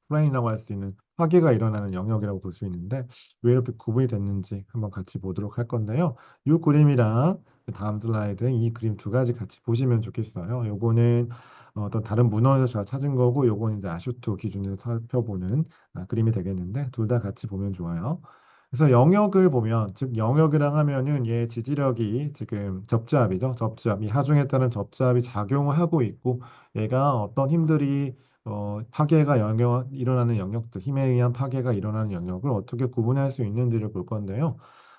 플레인이라고 할 수 있는 파괴가 일어나는 영역이라고 볼 수 있는데 왜 이렇게 구분이 됐는지 한번 같이 보도록 할 건데요. 이 그림이랑 그 다음 슬라이드 이 그림 두 가지 같이 보시면 좋겠어요. 요거는 어떤 다른 문헌에서 제가 찾은 거고 요거는 이제 아슈토 기준에서 살펴보는 그림이 되겠는데 둘 다 같이 보면 좋아요. 그래서 영역을 보면 즉 영역이랑 하면은 얘 지지력이 지금 접지압이죠. 접지압 이 하중에 따른 접지압이 작용을 하고 있고 얘가 어떤 힘들이 파괴가 일어나는 영역들, 힘에 의한 파괴가 일어나는 영역을 어떻게 구분할 수 있는지를 볼 건데요.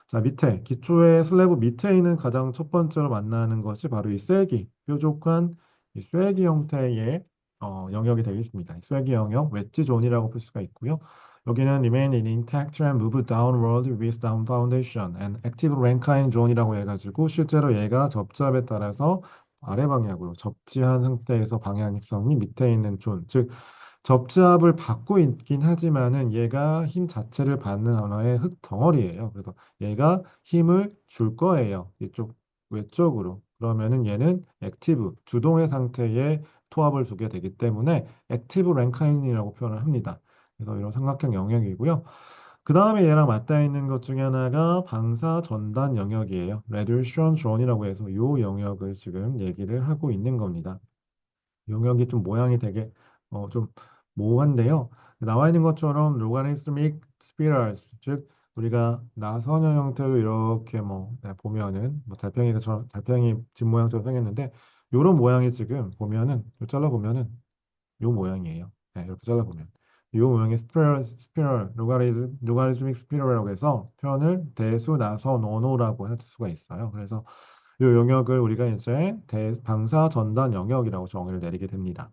자, 밑에, 기초의 슬래브 밑에 있는 가장 첫 번째로 만나는 것이 바로 이 쐐기, 뾰족한 이 쐐기 형태의 영역이 되겠습니다. 쇠기 영역, 웨지 존이라고 볼 수가 있고요. 여기는 remain in intact and move downward with down foundation and active rankine zone이라고 해가지고 실제로 얘가 접잡에 따라서 아래 방향으로 접지한 상태에서 방향성이 밑에 있는 존, 즉 접잡을 받고 있긴 하지만은 얘가 힘 자체를 받는 하나의 흙 덩어리예요. 그래서 얘가 힘을 줄 거예요. 이쪽 외쪽으로. 그러면은 얘는 액티브, 주동의 상태에 토합을 두게 되기 때문에 액티브 랭카인이라고 표현을 합니다. 그래서 이런 삼각형 영역이고요. 그 다음에 얘랑 맞닿아 있는 것 중에 하나가 방사 전단 영역이에요. 레듀션 존이라고 해서 이 영역을 지금 얘기를 하고 있는 겁니다. 용역이 좀 모양이 되게 좀 모호한데요. 나와 있는 것처럼 로가리스믹 스피럴스, 즉 우리가 나선형 형태로 이렇게 뭐 보면은 뭐 달팽이 집 모양처럼 생겼는데 이런 모양이 지금 보면은 잘라 보면은 요 모양이에요. 네, 이렇게 잘라 보면 요 모양의 스피럴 로가리스믹 스피럴이라고 해서 표현을 대수 나선 원호라고 할 수가 있어요. 그래서 이 영역을 우리가 이제 방사 전단 영역이라고 정의를 내리게 됩니다.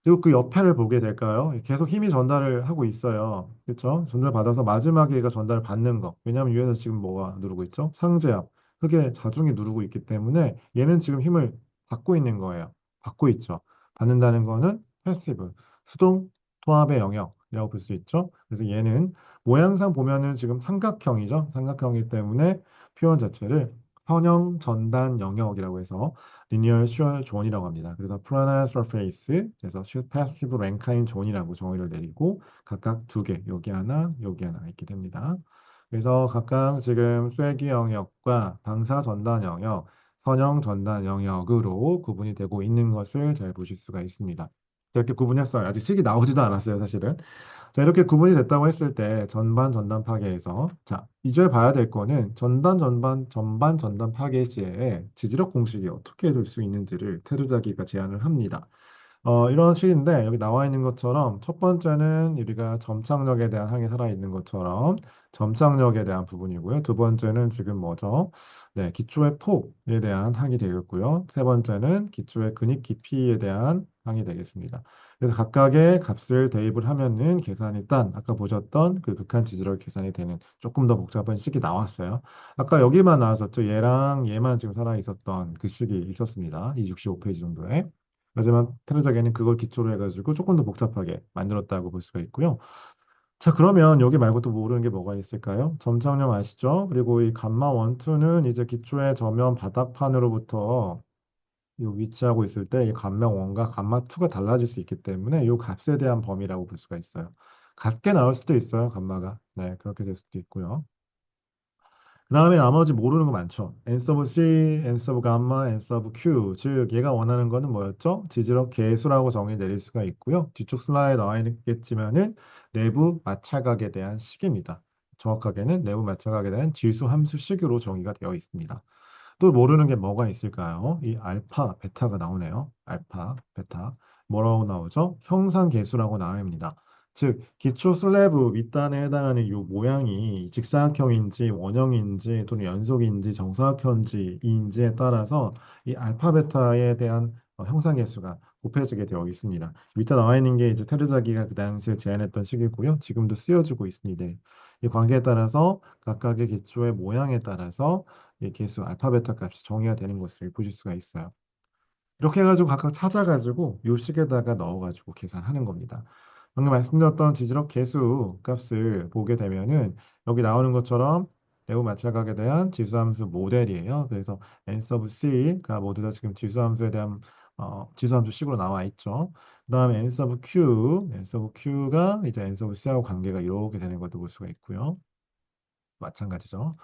그리고 그 옆에를 보게 될까요? 계속 힘이 전달을 하고 있어요. 그렇죠? 전달 받아서 마지막에 얘가 전달을 받는 거. 왜냐하면 위에서 지금 뭐가 누르고 있죠? 상제압. 흙의 자중이 누르고 있기 때문에 얘는 지금 힘을 받고 있는 거예요. 받고 있죠. 받는다는 거는 패시브, 수동 토합의 영역이라고 볼 수 있죠. 그래서 얘는 모양상 보면은 지금 삼각형이죠. 삼각형이기 때문에 표현 자체를 선형 전단 영역이라고 해서 리니얼 슈어 존이라고 합니다. 그래서 프라나 서페이스, 그래서 패시브 랭카인 존이라고 정의를 내리고 각각 두 개, 여기 하나 있게 됩니다. 그래서 각각 지금 쐐기 영역과 방사 전단 영역, 선형 전단 영역으로 구분이 되고 있는 것을 잘 보실 수가 있습니다. 이렇게 구분했어요. 아직 식이 나오지도 않았어요, 사실은. 자, 이렇게 구분이 됐다고 했을 때 전반 전단 파괴에서 자, 이제 봐야 될 거는 전반 전단 파괴 시에 지지력 공식이 어떻게 될 수 있는지를 테르자기가 제안을 합니다. 이런 식인데 여기 나와 있는 것처럼 첫 번째는 우리가 점착력에 대한 항이 살아있는 것처럼 점착력에 대한 부분이고요. 두 번째는 지금 뭐죠? 네, 기초의 폭에 대한 항이 되겠고요. 세 번째는 기초의 근입 깊이에 대한 항이 되겠습니다. 그래서 각각의 값을 대입을 하면은 계산이 딴 아까 보셨던 그 극한 지지력 계산이 되는 조금 더 복잡한 식이 나왔어요. 아까 여기만 나왔었죠. 얘랑 얘만 지금 살아 있었던 그 식이 있었습니다. 이 65페이지 정도에. 하지만 테르자게는 그걸 기초로 해가지고 조금 더 복잡하게 만들었다고 볼 수가 있고요. 자, 그러면 여기 말고 또 모르는 게 뭐가 있을까요? 점착력 아시죠? 그리고 이 감마 원투는 이제 기초의 저면 바닥판으로부터 이 위치하고 있을 때 이 감마 원과 감마 투가 달라질 수 있기 때문에 이 값에 대한 범위라고 볼 수가 있어요. 같게 나올 수도 있어요, 감마가. 네, 그렇게 될 수도 있고요. 그 다음에 나머지 모르는 거 많죠. N 서브 C, N 서브 감마, N 서브 Q. 즉, 얘가 원하는 거는 뭐였죠? 지지력 계수라고 정의 내릴 수가 있고요. 뒤쪽 슬라이드에 나와 있겠지만은 내부 마찰각에 대한 식입니다. 정확하게는 내부 마찰각에 대한 지수 함수식으로 정의가 되어 있습니다. 또 모르는 게 뭐가 있을까요? 이 알파, 베타가 나오네요. 알파, 베타. 뭐라고 나오죠? 형상계수라고 나옵니다. 즉, 기초 슬래브 밑단에 해당하는 이 모양이 직사각형인지 원형인지 또는 연속인지 정사각형인지에 따라서 이 알파, 베타에 대한 형상계수가 곱해지게 되어 있습니다. 밑에 나와 있는 게 이제 테르자기가 그 당시에 제안했던 식이고요. 지금도 쓰여지고 있습니다. 이 관계에 따라서 각각의 기초의 모양에 따라서 이 개수 알파, 베타 값이 정의가 되는 것을 보실 수가 있어요. 이렇게 해가지고 각각 찾아가지고 요 식에다가 넣어가지고 계산하는 겁니다. 방금 말씀드렸던 지지력 계수 값을 보게 되면은 여기 나오는 것처럼 내부 마찰각에 대한 지수함수 모델이에요. 그래서 n sub c가 모두 다 지금 지수함수에 대한 지수함수 식으로 나와 있죠. 그다음에 n sub q가 이제 n sub c하고 관계가 이렇게 되는 것도 볼 수가 있고요. 마찬가지죠.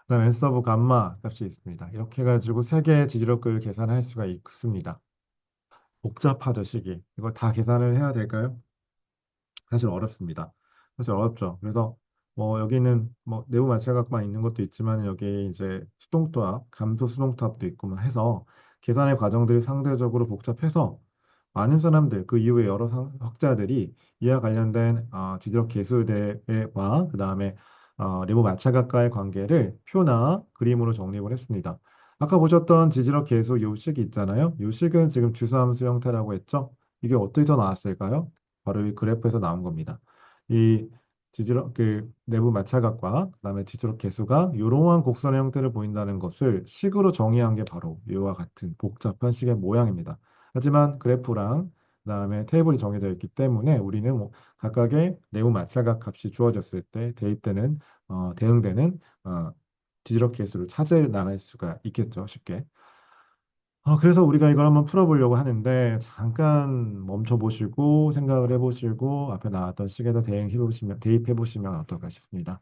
그다음에 n 서브 감마 값이 있습니다. 이렇게 해가지고 세 개의 지지력을 계산할 수가 있습니다. 복잡하죠, 식이. 이걸 다 계산을 해야 될까요? 사실 어렵습니다. 사실 어렵죠. 그래서 뭐 여기는 뭐 내부 마찰각만 있는 것도 있지만 여기 이제 수동토합, 감소 수동토합도 있고 뭐 해서 계산의 과정들이 상대적으로 복잡해서 많은 사람들 그 이후에 여러 학자들이 이와 관련된 지지력 계수대와 그다음에 내부 마찰각과의 관계를 표나 그림으로 정립을 했습니다. 아까 보셨던 지지력 계수 요식이 있잖아요. 요식은 지금 주소함수 형태라고 했죠. 이게 어디서 나왔을까요? 바로 이 그래프에서 나온 겁니다. 이 그 내부 마찰각과 그다음에 지지력 계수가 이러한 곡선의 형태를 보인다는 것을 식으로 정의한 게 바로 이와 같은 복잡한 식의 모양입니다. 하지만 그래프랑 그다음에 테이블이 정해져 있기 때문에 우리는 뭐 각각의 내부 마찰각 값이 주어졌을 때 대입되는 대응되는 지지력 계수를 찾아 나갈 수가 있겠죠, 쉽게. 그래서 우리가 이걸 한번 풀어보려고 하는데 잠깐 멈춰 보시고 생각을 해보시고 앞에 나왔던 식에다 대입해 보시면 어떨까 싶습니다.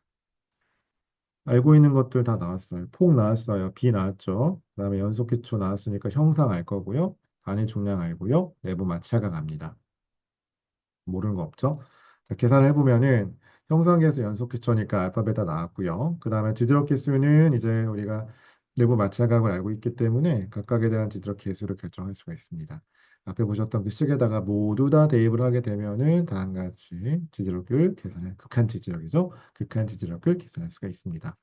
알고 있는 것들 다 나왔어요. 폭 나왔어요. 비 나왔죠. 그다음에 연속기초 나왔으니까 형상 알 거고요. 단위 중량 알고요. 내부 마찰가 갑니다. 모르는 거 없죠? 자, 계산을 해보면은 형상계수 연속기초니까 알파 베타 나왔고요. 그 다음에 지지력 계수는 이제 우리가 내부 마찰각을 알고 있기 때문에 각각에 대한 지지력 계수를 결정할 수가 있습니다. 앞에 보셨던 그 식에다가 모두 다 대입을 하게 되면은 다음과 같이 지지력을 계산해 극한 지지력이죠. 극한 지지력을 계산할 수가 있습니다.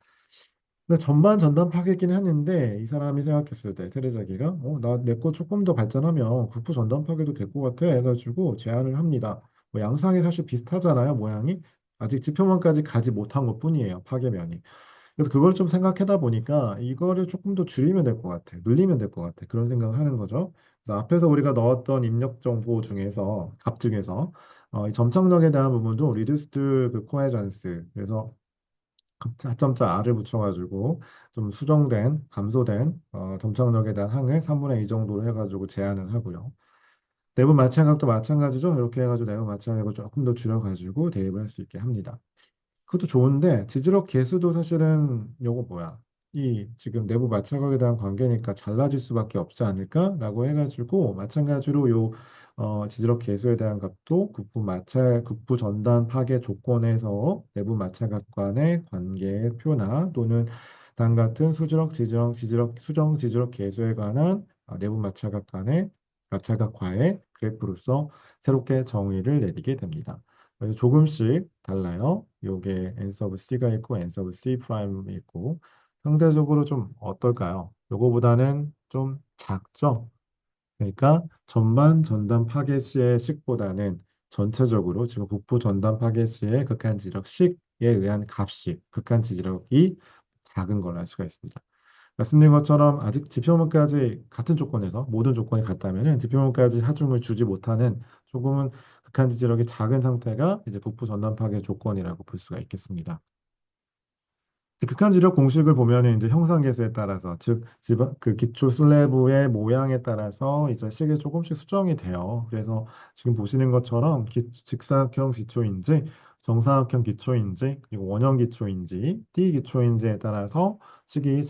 근데 전반 전단 파괴긴 하는데 이 사람이 생각했을 때 테레자기가 나 내 거 조금 더 발전하면 국부 전단 파괴도 될 것 같아 해가지고 제안을 합니다. 뭐 양상이 사실 비슷하잖아요, 모양이. 아직 지표면까지 가지 못한 것뿐이에요, 파괴면이. 그래서 그걸 좀 생각하다 보니까 이거를 조금 더 줄이면 될 것 같아, 늘리면 될 것 같아, 그런 생각을 하는 거죠. 그래서 앞에서 우리가 넣었던 입력 정보 중에서 값 중에서 이 점착력에 대한 부분도 리듀스드 그 코헤전스, 그래서 4점자 R을 붙여가지고 좀 수정된, 감소된 점착력에 대한 항을 3분의 2 정도로 해가지고 제한을 하고요. 내부 마찰각도 마찬가지죠. 이렇게 해가지고 내부 마찰각을 조금 더 줄여가지고 대입을 할 수 있게 합니다. 그것도 좋은데 지지력 계수도 사실은 요거 뭐야? 이 지금 내부 마찰각에 대한 관계니까 잘라질 수밖에 없지 않을까라고 해가지고 마찬가지로 요 지지력 계수에 대한 값도 국부 전단 파괴 조건에서 내부 마찰각 간의 관계의 표나 또는 당 같은 수정 지지력 계수에 관한 내부 마찰각 간의 마찰각과의 그래프로서 새롭게 정의를 내리게 됩니다. 그래서 조금씩 달라요. 요게 n 서브 c가 있고 n 서브 c 프라임이 있고 상대적으로 좀 어떨까요? 요거보다는 좀 작죠? 그러니까 전반 전단 파괴 시의 식보다는 전체적으로 지금 북부 전단 파괴 시의 극한 지지력 식에 의한 값이 극한 지지력이 작은 걸 알 수가 있습니다. 말씀드린 것처럼 아직 지표면까지 같은 조건에서 모든 조건이 같다면은 지표면까지 하중을 주지 못하는 조금은 극한 지지력이 작은 상태가 이제 북부 전단 파괴 조건이라고 볼 수가 있겠습니다. 극한 지력 공식을 보면은 이제 형상 계수에 따라서 그 기초 슬래브의 모양에 따라서 이제 식이 조금씩 수정이 돼요. 그래서 지금 보시는 것처럼 직사각형 기초인지 정사각형 기초인지 그리고 원형 기초인지 띠 기초인지에 따라서 식이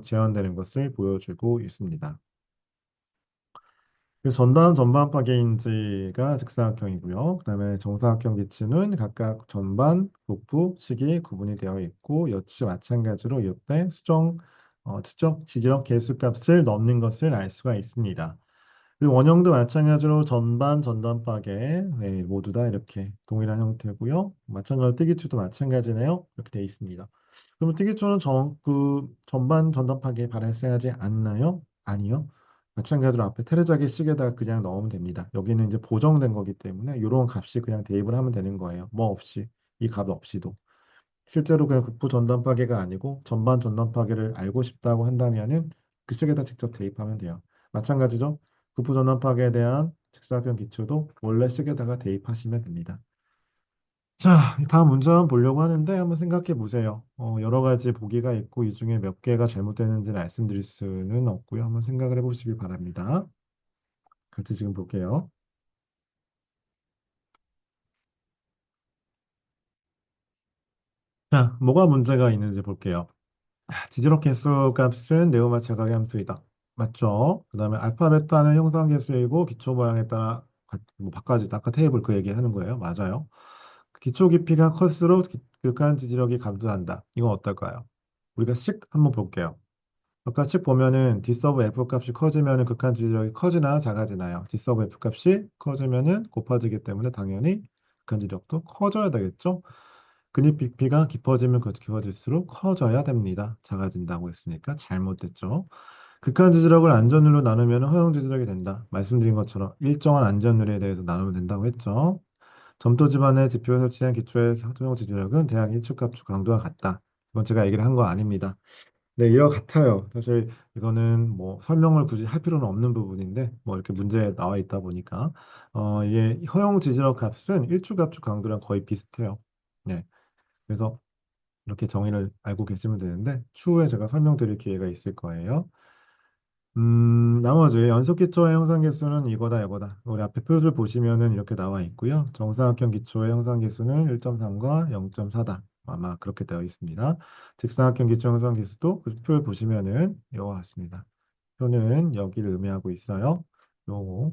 재현되는 것을 보여주고 있습니다. 그래서 전담 전반 파괴인지가 직사각형이고요. 그다음에 정사각형 기츠는 각각 전반, 북부, 식이 구분이 되어 있고 역시 마찬가지로 이때 추적 지지력 계수값을 넣는 것을 알 수가 있습니다. 그리고 원형도 마찬가지로 전반, 전단 파괴 네, 모두 다 이렇게 동일한 형태고요. 마찬가지로 뜨기추도 마찬가지네요. 이렇게 되어 있습니다. 그러면 뜨기추는 전반, 전단 파괴 발생하지 않나요? 아니요. 마찬가지로 앞에 테레자기 식에다가 그냥 넣으면 됩니다. 여기는 이제 보정된 거기 때문에 이런 값이 그냥 대입을 하면 되는 거예요. 뭐 없이 이 값 없이도. 실제로 그냥 국부 전단 파괴가 아니고 전반 전단 파괴를 알고 싶다고 한다면은 그 식에다 직접 대입하면 돼요. 마찬가지죠. 국부 전단 파괴에 대한 직사각형 기초도 원래 식에다가 대입하시면 됩니다. 자, 다음 문제 한번 보려고 하는데 한번 생각해 보세요. 여러 가지 보기가 있고 이 중에 몇 개가 잘못되는지는 말씀드릴 수는 없고요. 한번 생각을 해보시길 바랍니다. 같이 지금 볼게요. 자, 뭐가 문제가 있는지 볼게요. 지지력 개수 값은 네오마 제각의 함수이다. 맞죠? 그 다음에 알파, 베타는 형상 계수이고 기초 모양에 따라 뭐 바꿔지 아까 테이블 그 얘기 하는 거예요. 맞아요. 기초 깊이가 클수록 극한 지지력이 감소한다. 이건 어떨까요? 우리가 식 한번 볼게요. 아까 식 보면은 D 서브 F 값이 커지면은 극한 지지력이 커지나 작아지나요? D 서브 F 값이 커지면은 곱해지기 때문에 당연히 극한 지지력도 커져야 되겠죠? 근육 깊이가 깊어지면 깊어질수록 커져야 됩니다. 작아진다고 했으니까 잘못됐죠. 극한 지지력을 안전율로 나누면 허용 지지력이 된다. 말씀드린 것처럼 일정한 안전율에 대해서 나누면 된다고 했죠. 점도 지반의 지표에 설치한 기초의 허용 지지력은 대학 일축 합축 강도와 같다. 이건 제가 얘기를 한 거 아닙니다. 네, 이와 같아요. 사실 이거는 뭐 설명을 굳이 할 필요는 없는 부분인데 뭐 이렇게 문제에 나와 있다 보니까 이게 허용 지지력 값은 일축 합축 강도랑 거의 비슷해요. 네, 그래서 이렇게 정의를 알고 계시면 되는데 추후에 제가 설명드릴 기회가 있을 거예요. 나머지 연속 기초의 형상 계수는 이거다 이거다. 우리 앞에 표를 보시면은 이렇게 나와 있고요. 정사각형 기초의 형상 계수는 1.3과 0.4다. 아마 그렇게 되어 있습니다. 직사각형 기초 형상 계수도 그 표를 보시면은 이와 같습니다. 표는 여기를 의미하고 있어요. 요거.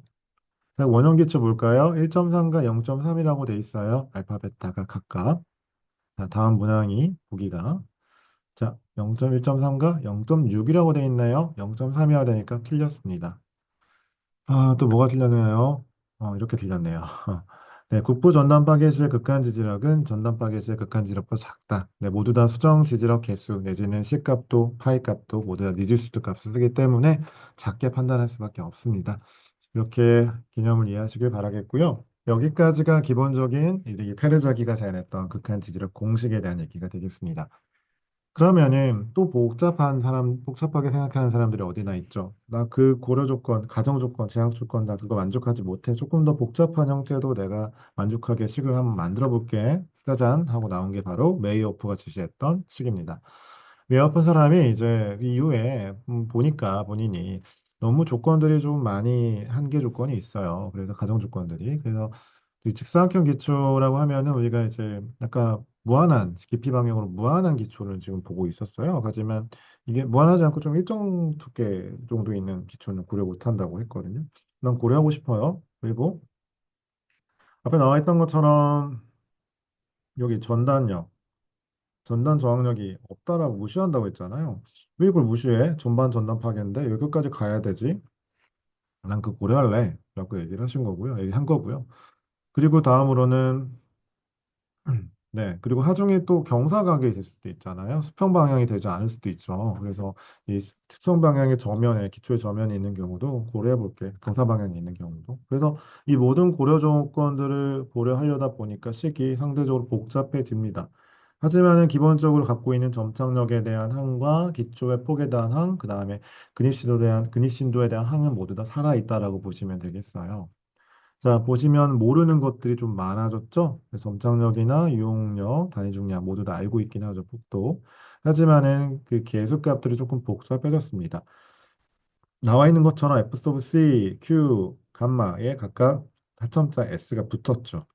자, 원형 기초 볼까요? 1.3과 0.3이라고 돼 있어요. 알파, 베타가 각각. 자, 다음 문항이 보기가 자, 0.1.3과 0.6이라고 돼 있나요? 0.3이어야 되니까 틀렸습니다. 아, 또 뭐가 틀렸나요? 이렇게 틀렸네요. 네, 국부 전단 파괴시의 극한 지지력은 전단 파괴시의 극한 지지력보다 작다. 네, 모두 다 수정 지지력 개수 내지는 C 값도 파이 값도 모두 다 리듀스드 값을 쓰기 때문에 작게 판단할 수밖에 없습니다. 이렇게 개념을 이해하시길 바라겠고요. 여기까지가 기본적인 이 테르자기가 제안했던 극한 지지력 공식에 대한 얘기가 되겠습니다. 그러면은 또 복잡하게 생각하는 사람들이 어디나 있죠. 나 그 고려 조건, 가정 조건, 제약 조건 나 그거 만족하지 못해. 조금 더 복잡한 형태도 내가 만족하게 식을 한번 만들어 볼게. 짜잔 하고 나온 게 바로 메이오프가 제시했던 식입니다. 메이오프 사람이 이제 이후에 보니까 본인이 너무 조건들이 좀 많이 한계 조건이 있어요. 그래서 가정 조건들이. 그래서 이 직사각형 기초라고 하면은 우리가 이제 약간 무한한 깊이 방향으로 무한한 기초를 지금 보고 있었어요. 하지만 이게 무한하지 않고 좀 일정 두께 정도 있는 기초는 고려 못한다고 했거든요. 난 고려하고 싶어요. 그리고 앞에 나와 있던 것처럼 여기 전단 저항력이 없다라고 무시한다고 했잖아요. 왜 이걸 무시해? 전반 전단 파괴인데 여기까지 가야 되지? 난 그 고려할래. 라고 얘기를 하신 거고요. 얘기한 거고요. 그리고 다음으로는 네, 그리고 하중이 또 경사각이 될 수도 있잖아요. 수평 방향이 되지 않을 수도 있죠. 그래서 이 특성 방향의 저면에, 기초의 저면에 있는 경우도 고려해 볼게. 경사 방향이 있는 경우도. 그래서 이 모든 고려 조건들을 고려하려다 보니까 식이 상대적으로 복잡해집니다. 하지만은 기본적으로 갖고 있는 점착력에 대한 항과 기초의 폭에 대한 항, 그 다음에 근입신도에 대한 항은 모두 다 살아있다라고 보시면 되겠어요. 자, 보시면 모르는 것들이 좀 많아졌죠? 그래서 점착력이나 유용력, 단위 중량 모두 다 알고 있긴 하죠, 폭도. 하지만은 그 계수값들이 조금 복잡해졌습니다. 나와 있는 것처럼 F sub C, Q, 감마에 각각 하첨자 S가 붙었죠.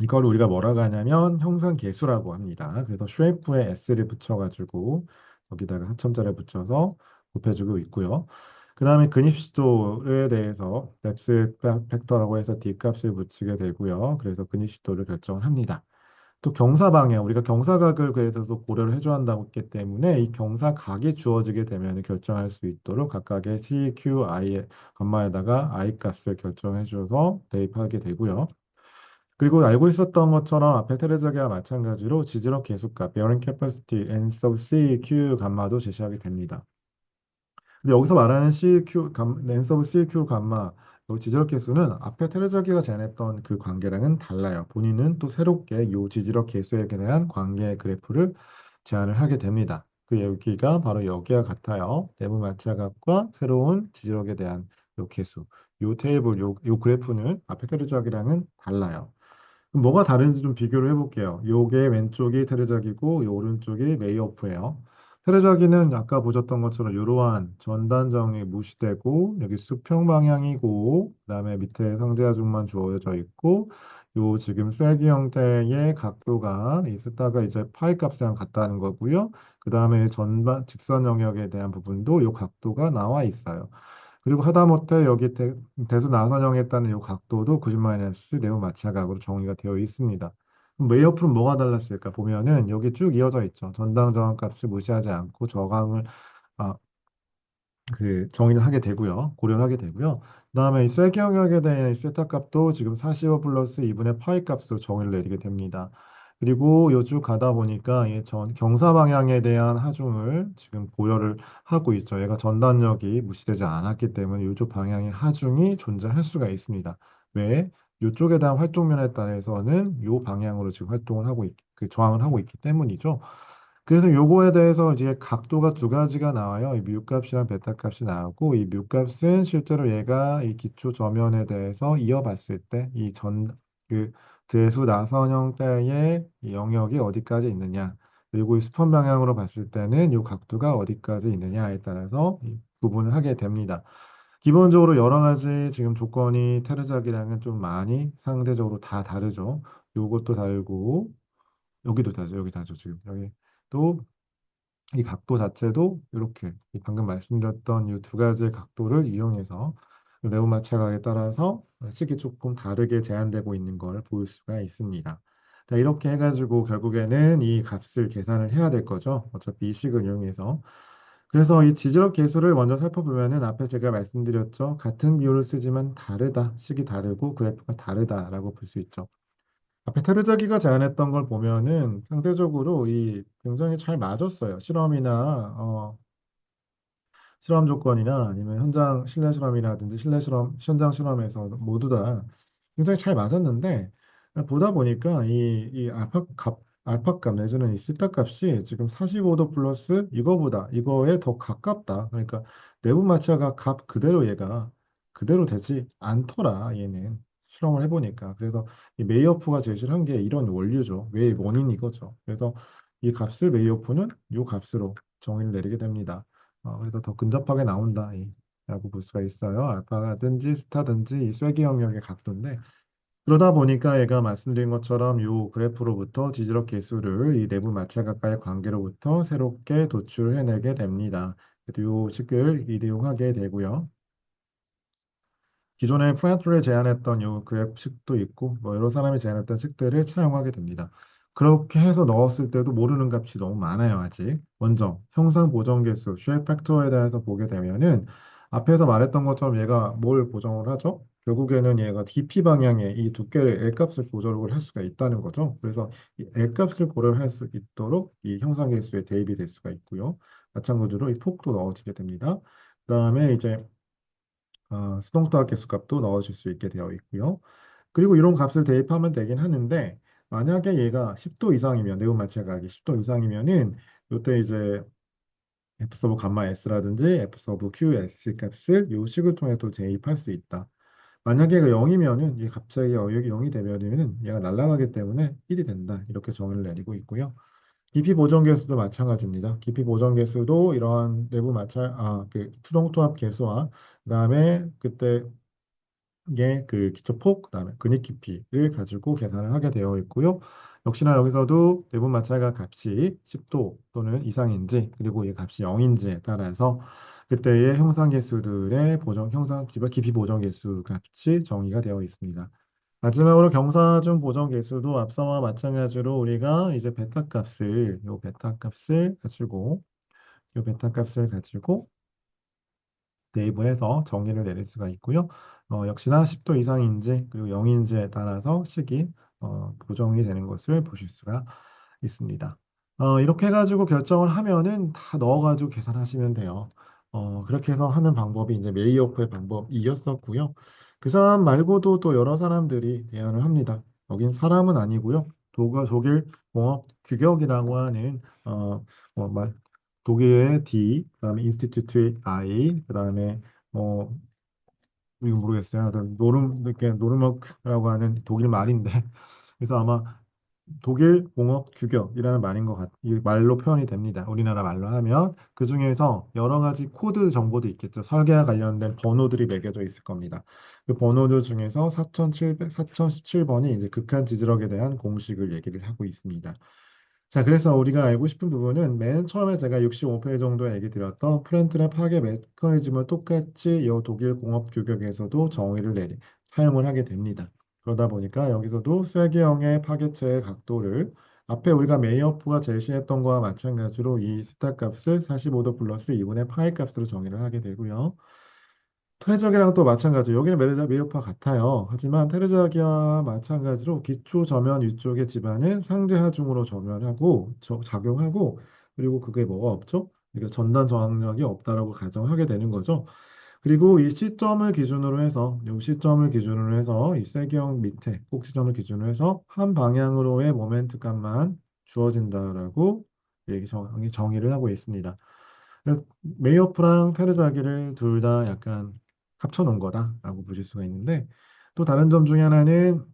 이걸 우리가 뭐라고 하냐면 형상 계수라고 합니다. 그래서 쉐이프에 S를 붙여가지고 여기다가 하첨자를 붙여서 곱해주고 있고요. 그 다음에 근입시도에 대해서 뎁스 팩터라고 해서 D 값을 붙이게 되고요. 그래서 근입시도를 결정을 합니다. 또 경사방향, 우리가 경사각을 그래서 또 고려를 해줘야 한다고 했기 때문에 이 경사각이 주어지게 되면 결정할 수 있도록 각각의 C, Q, I, 감마에다가 I 값을 결정해 줘서 대입하게 되고요. 그리고 알고 있었던 것처럼 앞에 테레자기와 마찬가지로 지지력 계수값, bearing capacity, N sub C, Q 감마도 제시하게 됩니다. 근데 여기서 말하는 CQ, N sub CQ 감마, 요 지지력 계수는 앞에 테레자기가 제안했던 그 관계랑은 달라요. 본인은 또 새롭게 이 지지력 계수에 대한 관계 그래프를 제안을 하게 됩니다. 그 여기가 바로 여기와 같아요. 내부 마찰각과 새로운 지지력에 대한 요 계수, 요 테이블, 요 그래프는 앞에 테레자기랑은 달라요. 그럼 뭐가 다른지 좀 비교를 해볼게요. 요게 왼쪽이 테레작이고 요 오른쪽이 메이어프예요. 테레작이는 아까 보셨던 것처럼 이러한 전단정이 무시되고 여기 수평 방향이고 그다음에 밑에 상대하중만 주어져 있고 요 지금 쐐기 형태의 각도가 이 스타가 이제 파이 값이랑 같다는 거고요. 그다음에 전반 직선 영역에 대한 부분도 요 각도가 나와 있어요. 그리고 하다못해 여기 대수 나선형에 따른 이 각도도 90-, 네오 마찰각으로 정의가 되어 있습니다. 그럼 웨이어프는 뭐가 달랐을까 보면은 여기 쭉 이어져 있죠. 전당 저항 값을 무시하지 않고 저항을 아, 그 정의를 하게 되고요. 고려를 하게 되고요. 그다음에 이 쇠기 영역에 대한 이 세타 값도 지금 45 플러스 2분의 파이 값으로 정의를 내리게 됩니다. 그리고 요쭉 가다 보니까 이 경사 방향에 대한 하중을 지금 고려를 하고 있죠. 얘가 전단력이 무시되지 않았기 때문에 요쪽 방향의 하중이 존재할 수가 있습니다. 왜? 요쪽에 대한 활동면에 따라서는 요 방향으로 지금 활동을 하고 그 저항을 하고 있기 때문이죠. 그래서 요거에 대해서 이제 각도가 두 가지가 나와요. 이 뮤값이랑 베타 값이 나오고 이 뮤값은 실제로 얘가 이 기초 저면에 대해서 이어봤을 때 이 그 대수 나선 형태의 이 영역이 어디까지 있느냐 그리고 이 수평 방향으로 봤을 때는 이 각도가 어디까지 있느냐에 따라서 이 구분을 하게 됩니다. 기본적으로 여러 가지 지금 조건이 테르작이랑은 좀 많이 상대적으로 다 다르죠. 요것도 다르고 여기도 다르죠. 여기 다르죠. 지금 여기 또 이 각도 자체도 이렇게 이 방금 말씀드렸던 이 두 가지의 각도를 이용해서 네모 마찰각에 따라서 식이 조금 다르게 제한되고 있는 걸 볼 수가 있습니다. 자, 이렇게 해가지고 결국에는 이 값을 계산을 해야 될 거죠. 어차피 이 식을 이용해서. 그래서 이 지지력 계수를 먼저 살펴보면은 앞에 제가 말씀드렸죠. 같은 기호를 쓰지만 다르다. 식이 다르고 그래프가 다르다라고 볼 수 있죠. 앞에 테르자기가 제안했던 걸 보면은 상대적으로 이 굉장히 잘 맞았어요. 실험 조건이나 아니면 현장 실내 실험이라든지 실내 실험, 현장 실험에서 모두 다 굉장히 잘 맞았는데 보다 보니까 이 알파 값 내지는 이 시타 값이 지금 45도 플러스 이거에 더 가깝다. 그러니까 내부 마찰과 값 그대로 얘가 그대로 되지 않더라. 얘는 실험을 해보니까. 그래서 이 메이어프가 제시를 한 게 이런 원류죠. 왜 원인이 이거죠. 그래서 이 값을 메이어프는 이 값으로 정의를 내리게 됩니다. 그래서 더 근접하게 나온다. 라고 볼 수가 있어요. 알파든지 스타든지 이 쐐기 영역의 각도인데 그러다 보니까 얘가 말씀드린 것처럼 이 그래프로부터 지지력 계수를 이 내부 마찰각과의 관계로부터 새롭게 도출해내게 됩니다. 그래도 이 식을 이용하게 되고요. 기존에 프란트를 제안했던 요 그래프식도 있고 뭐 여러 사람이 제안했던 식들을 차용하게 됩니다. 그렇게 해서 넣었을 때도 모르는 값이 너무 많아요, 아직. 먼저 형상 보정 개수, 쉐입 팩터에 대해서 보게 되면은 앞에서 말했던 것처럼 얘가 뭘 보정을 하죠? 결국에는 얘가 DP 방향의 이 두께를 L 값을 조절을 할 수가 있다는 거죠. 그래서 이 L 값을 고려할 수 있도록 이 형상 계수에 대입이 될 수가 있고요. 마찬가지로 이 폭도 넣어지게 됩니다. 그다음에 이제 수동타 개수값도 넣어줄 수 있게 되어 있고요. 그리고 이런 값을 대입하면 되긴 하는데 만약에 얘가 10도 이상이면 네오 마찰각이 10도 이상이면은 이때 이제 f 서브 감마 s라든지 f 서브 q s 값을 요 식을 통해서 대입할 수 있다. 만약에 얘가 0이면은 이 갑자기 여기 0이 되면은 얘가 날아가기 때문에 1이 된다. 이렇게 정의를 내리고 있고요. 깊이 보정 계수도 마찬가지입니다. 깊이 보정 계수도 이러한 내부 마찰 그 수동토합 계수와 그다음에 그때 게 그 기초폭, 그다음에 근입 깊이를 가지고 계산을 하게 되어 있고요. 역시나 여기서도 대분 마찰각 값이 10도 또는 이상인지 그리고 이 값이 0인지에 따라서 그때의 형상 계수들의 깊이 보정 계수 값이 정의가 되어 있습니다. 마지막으로 경사준 보정 계수도 앞서와 마찬가지로 우리가 이제 요 베타 값을 가지고 네이버에서 정의를 내릴 수가 있고요. 역시나 10도 이상인지 그리고 0인지에 따라서 식이 보정이 되는 것을 보실 수가 있습니다. 이렇게 해가지고 결정을 하면은 다 넣어가지고 계산하시면 돼요. 그렇게 해서 하는 방법이 이제 메이어프의 방법이었었고요. 그 사람 말고도 또 여러 사람들이 대안을 합니다. 여긴 사람은 아니고요. 독일 공업 규격이라고 하는 뭐 독일의 D, 그다음에 인스티튜트의 I, 그다음에 뭐 이거 모르겠어요. 하여튼 이렇게 노르머크라고 하는 독일 말인데 그래서 아마 독일 공업 규격이라는 말인 것 이 말로 표현이 됩니다. 우리나라 말로 하면 그 중에서 여러 가지 코드 정보도 있겠죠. 설계와 관련된 번호들이 매겨져 있을 겁니다. 그 번호들 중에서 4017번이 이제 극한 지지력에 대한 공식을 얘기를 하고 있습니다. 자, 그래서 우리가 알고 싶은 부분은 맨 처음에 제가 65페이지 정도 얘기 드렸던 프렌틀의 파괴 메커니즘을 똑같이 이 독일 공업 규격에서도 사용을 하게 됩니다. 그러다 보니까 여기서도 쐐기형의 파괴체의 각도를 앞에 우리가 메이어프가 제시했던 거와 마찬가지로 이 스타 값을 45도 플러스 2분의 파이 값으로 정의를 하게 되고요. 테레저기랑 또 마찬가지. 여기는 메르자 메이오파 같아요. 하지만 테레저기와 마찬가지로 기초 저면 위쪽의 지반은 상대 하중으로 저면하고 작용하고 그리고 그게 뭐가 없죠? 그러니까 전단 저항력이 없다라고 가정하게 되는 거죠. 그리고 이 시점을 기준으로 해서 이 시점을 기준으로 해서 이 세경 밑에 꼭 시점을 기준으로 해서 한 방향으로의 모멘트 값만 주어진다라고 정의를 하고 있습니다. 그래서 메이어프랑 테르자기를 둘 다 약간 합쳐놓은 거다라고 보실 수가 있는데 또 다른 점 중에 하나는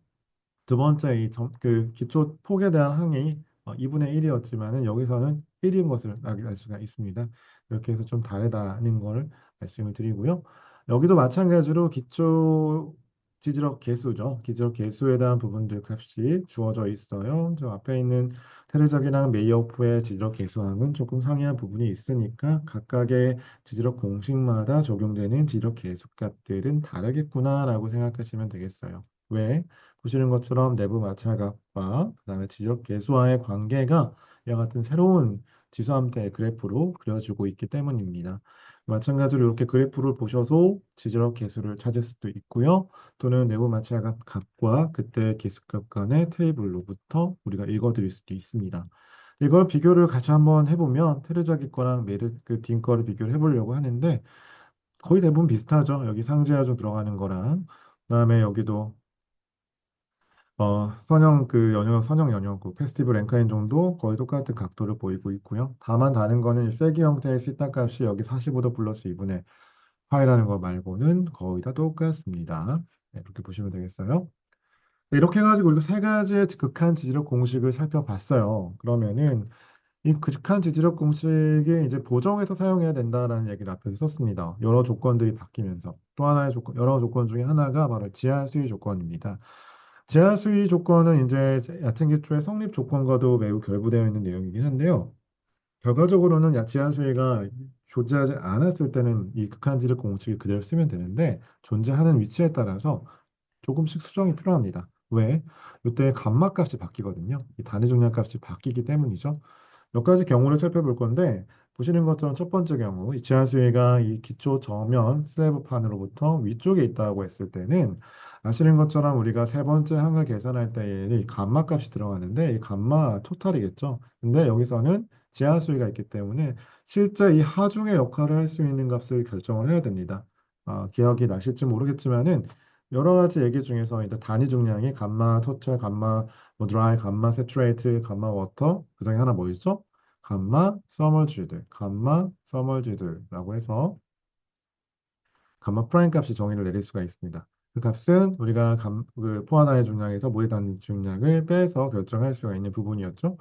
두 번째 그 기초 폭에 대한 항이 2분의 1이었지만은 여기서는 1인 것을 알 수가 있습니다. 이렇게 해서 좀 다르다는 걸 말씀을 드리고요. 여기도 마찬가지로 기초 지지력 계수죠. 지지력 계수에 대한 부분들 값이 주어져 있어요. 저 앞에 있는 테레적이랑 메이어프의 지지력 계수항은 조금 상이한 부분이 있으니까 각각의 지지력 공식마다 적용되는 지지력 계수값들은 다르겠구나라고 생각하시면 되겠어요. 왜? 보시는 것처럼 내부 마찰각과 그다음에 지적 계수와의 관계가 이와 같은 새로운 지수함대 그래프로 그려지고 있기 때문입니다. 마찬가지로 이렇게 그래프를 보셔서 지지력 계수를 찾을 수도 있고요. 또는 내부 마찰각 값과 그때 계수값 간의 테이블로부터 우리가 읽어드릴 수도 있습니다. 이걸 비교를 같이 한번 해보면 테르자기 거랑 딘 거를 비교를 해보려고 하는데 거의 대부분 비슷하죠. 여기 상지하조 들어가는 거랑 그다음에 여기도 선형 연형 페스티벌 랭카인 정도 거의 똑같은 각도를 보이고 있고요. 다만 다른 거는 세기 형태의 시타 값이 여기 45도 플러스 2분의 파이라는 거 말고는 거의 다 똑같습니다. 네, 이렇게 보시면 되겠어요. 네, 이렇게 해가지고 우리가 세 가지의 극한 지지력 공식을 살펴봤어요. 그러면은 이 극한 지지력 공식이 이제 보정해서 사용해야 된다라는 얘기를 앞에서 썼습니다. 여러 조건들이 바뀌면서 또 하나의 여러 조건 중에 하나가 바로 지하 수위 조건입니다. 제한 수위 조건은 이제 얕은 기초의 성립 조건과도 매우 결부되어 있는 내용이긴 한데요. 결과적으로는 제한 수위가 존재하지 않았을 때는 이 극한지력 공식을 그대로 쓰면 되는데 존재하는 위치에 따라서 조금씩 수정이 필요합니다. 왜? 이때 감마 값이 바뀌거든요. 이 단위 중량 값이 바뀌기 때문이죠. 몇 가지 경우를 살펴볼 건데 보시는 것처럼 첫 번째 경우 이 지하수위가 이 기초 저면 슬래브판으로부터 위쪽에 있다고 했을 때는 아시는 것처럼 우리가 세 번째 항을 계산할 때에 이 감마 값이 들어가는데 이 감마 토탈이겠죠. 근데 여기서는 지하수위가 있기 때문에 실제 이 하중의 역할을 할 수 있는 값을 결정을 해야 됩니다. 기억이 나실지 모르겠지만은 여러 가지 얘기 중에서 일단 단위 중량이 감마 토탈, 감마 뭐 드라이, 감마 세츄레이트, 감마 워터 그중에 하나 뭐 있죠? 감마 서멀지들라고 해서 감마 프라임 값이 정의를 내릴 수가 있습니다. 그 값은 우리가 포화나의 중량에서 물의 단 중량을 빼서 결정할 수가 있는 부분이었죠.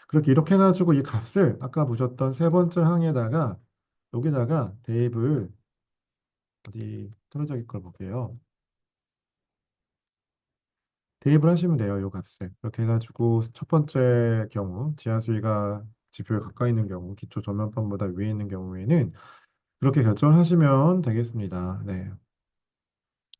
그렇게 이렇게 해가지고 이 값을 아까 보셨던 세 번째 항에다가 여기다가 대입을 어디 떨어져 있걸 볼게요. 대입을 하시면 돼요, 이 값을. 이렇게 해가지고 첫 번째 경우 지하수위가 지표에 가까이 있는 경우 기초 전면판보다 위에 있는 경우에는 그렇게 결정을 하시면 되겠습니다. 네,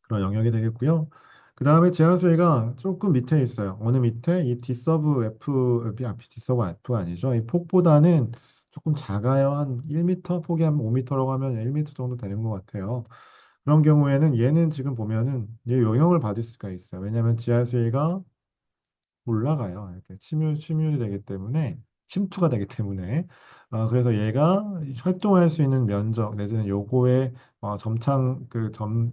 그런 영역이 되겠고요. 그 다음에 제한수위가 조금 밑에 있어요. 어느 밑에 이 D서브 F, D서브 F가 아니죠. 이 폭보다는 조금 작아요. 한 1m, 폭이 한 5m라고 하면 1m 정도 되는 것 같아요. 그런 경우에는 얘는 지금 보면은 얘 영향을 받을 수가 있어요. 왜냐하면 지하수위가 올라가요. 이렇게 침율이 되기 때문에 침투가 되기 때문에 그래서 얘가 활동할 수 있는 면적 내지는 요거의 점창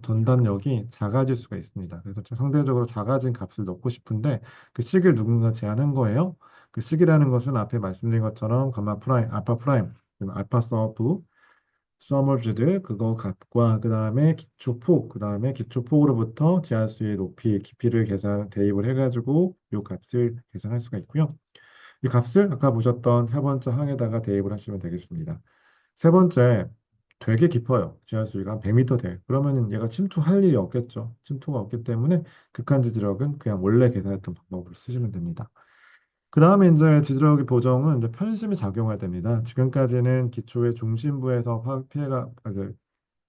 전단력이 작아질 수가 있습니다. 그래서 상대적으로 작아진 값을 넣고 싶은데 그 식을 누군가 제안한 거예요. 그 식이라는 것은 앞에 말씀드린 것처럼 감마 프라임, 알파 프라임, 알파 서브 서머즈드 그거 값과 그 다음에 기초폭 그 다음에 기초폭으로부터 지하수의 높이 깊이를 대입을 해가지고 이 값을 계산할 수가 있고요. 이 값을 아까 보셨던 세 번째 항에다가 대입을 하시면 되겠습니다. 세 번째 되게 깊어요. 지하수위가 한 100m 돼. 그러면은 얘가 침투할 일이 없겠죠. 침투가 없기 때문에 극한지지력은 그냥 원래 계산했던 방법으로 쓰시면 됩니다. 그 다음에 이제 지드러기 보정은 이제 편심이 작용해야 됩니다. 지금까지는 기초의 중심부에서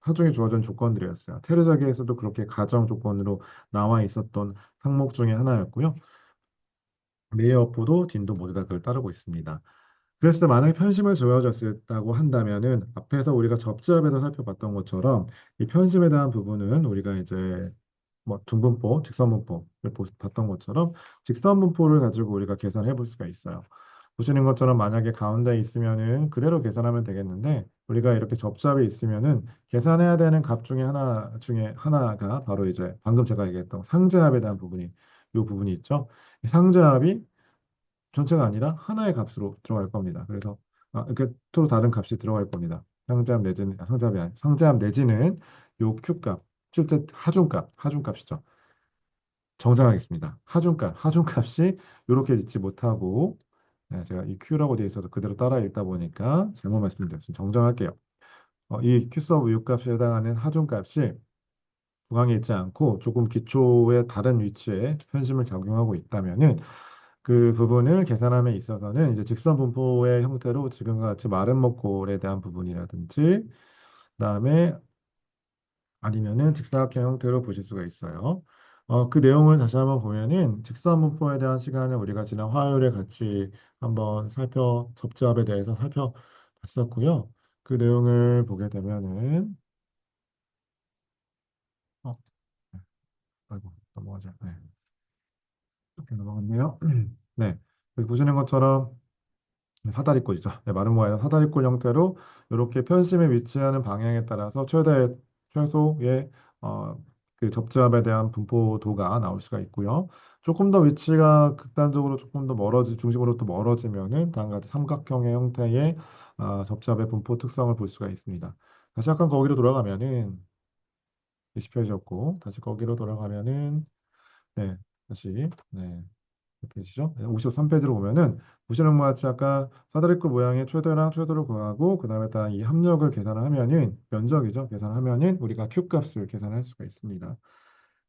하중이 주어진 조건들이었어요. 테르자기에서도 그렇게 가정 조건으로 나와 있었던 항목 중에 하나였고요. 메이어프도 딘도 모두 다 그걸 따르고 있습니다. 그래서 만약에 편심을 주어졌다고 한다면은 앞에서 우리가 접지압에서 살펴봤던 것처럼 이 편심에 대한 부분은 우리가 이제 뭐 둥분포, 직선분포를 봤던 것처럼 직선분포를 가지고 우리가 계산해 볼 수가 있어요. 보시는 것처럼 만약에 가운데 있으면은 그대로 계산하면 되겠는데 우리가 이렇게 접잡이 있으면은 계산해야 되는 값 중에 하나가 바로 이제 방금 제가 얘기했던 상제합에 대한 부분이 이 부분이 있죠. 이 상제합이 전체가 아니라 하나의 값으로 들어갈 겁니다. 그래서 이렇게 서로 다른 값이 들어갈 겁니다. 상제합 내지는 요 Q값, 실제 하중값이죠. 정정하겠습니다. 하중값이 이렇게 읽지 못하고 네, 제가 이 Q라고 되어 있어서 그대로 따라 읽다 보니까 잘못 말씀드렸습니다. 정정할게요. 이 Q 서브 U 값에 해당하는 하중값이 중앙에 있지 않고 조금 기초의 다른 위치에 편심을 작용하고 있다면은 그 부분을 계산함에 있어서는 이제 직선 분포의 형태로 지금과 같이 마른 먹골에 대한 부분이라든지 그다음에 아니면은 직사각형 형태로 보실 수가 있어요. 그 내용을 다시 한번 보면은 직선 분포에 대한 시간을 우리가 지난 화요일에 같이 한번 접지합에 대해서 살펴봤었고요. 그 내용을 보게 되면은 어, 네. 아이고 넘어가자. 네, 이렇게 넘어갔네요. 네, 여기 보시는 것처럼 사다리꼴이죠. 네, 마른 모양의 사다리꼴 형태로 이렇게 편심에 위치하는 방향에 따라서 최소의 그 접지압에 대한 분포도가 나올 수가 있고요. 조금 더 위치가 극단적으로 조금 더 중심으로부터 멀어지면은 다음과 같이 삼각형의 형태의 접지압의 분포 특성을 볼 수가 있습니다. 다시 약간 거기로 돌아가면은 20페이지였고 다시 거기로 돌아가면은 네, 다시 네. 몇 페이지죠? 53페이지로 보면은 보시는 것 같이 아까 사다리꼴 모양의 최대랑 최소를 구하고 그 다음에 다 이 합력을 계산을 하면은 면적이죠. 계산하면은 우리가 Q 값을 계산할 수가 있습니다.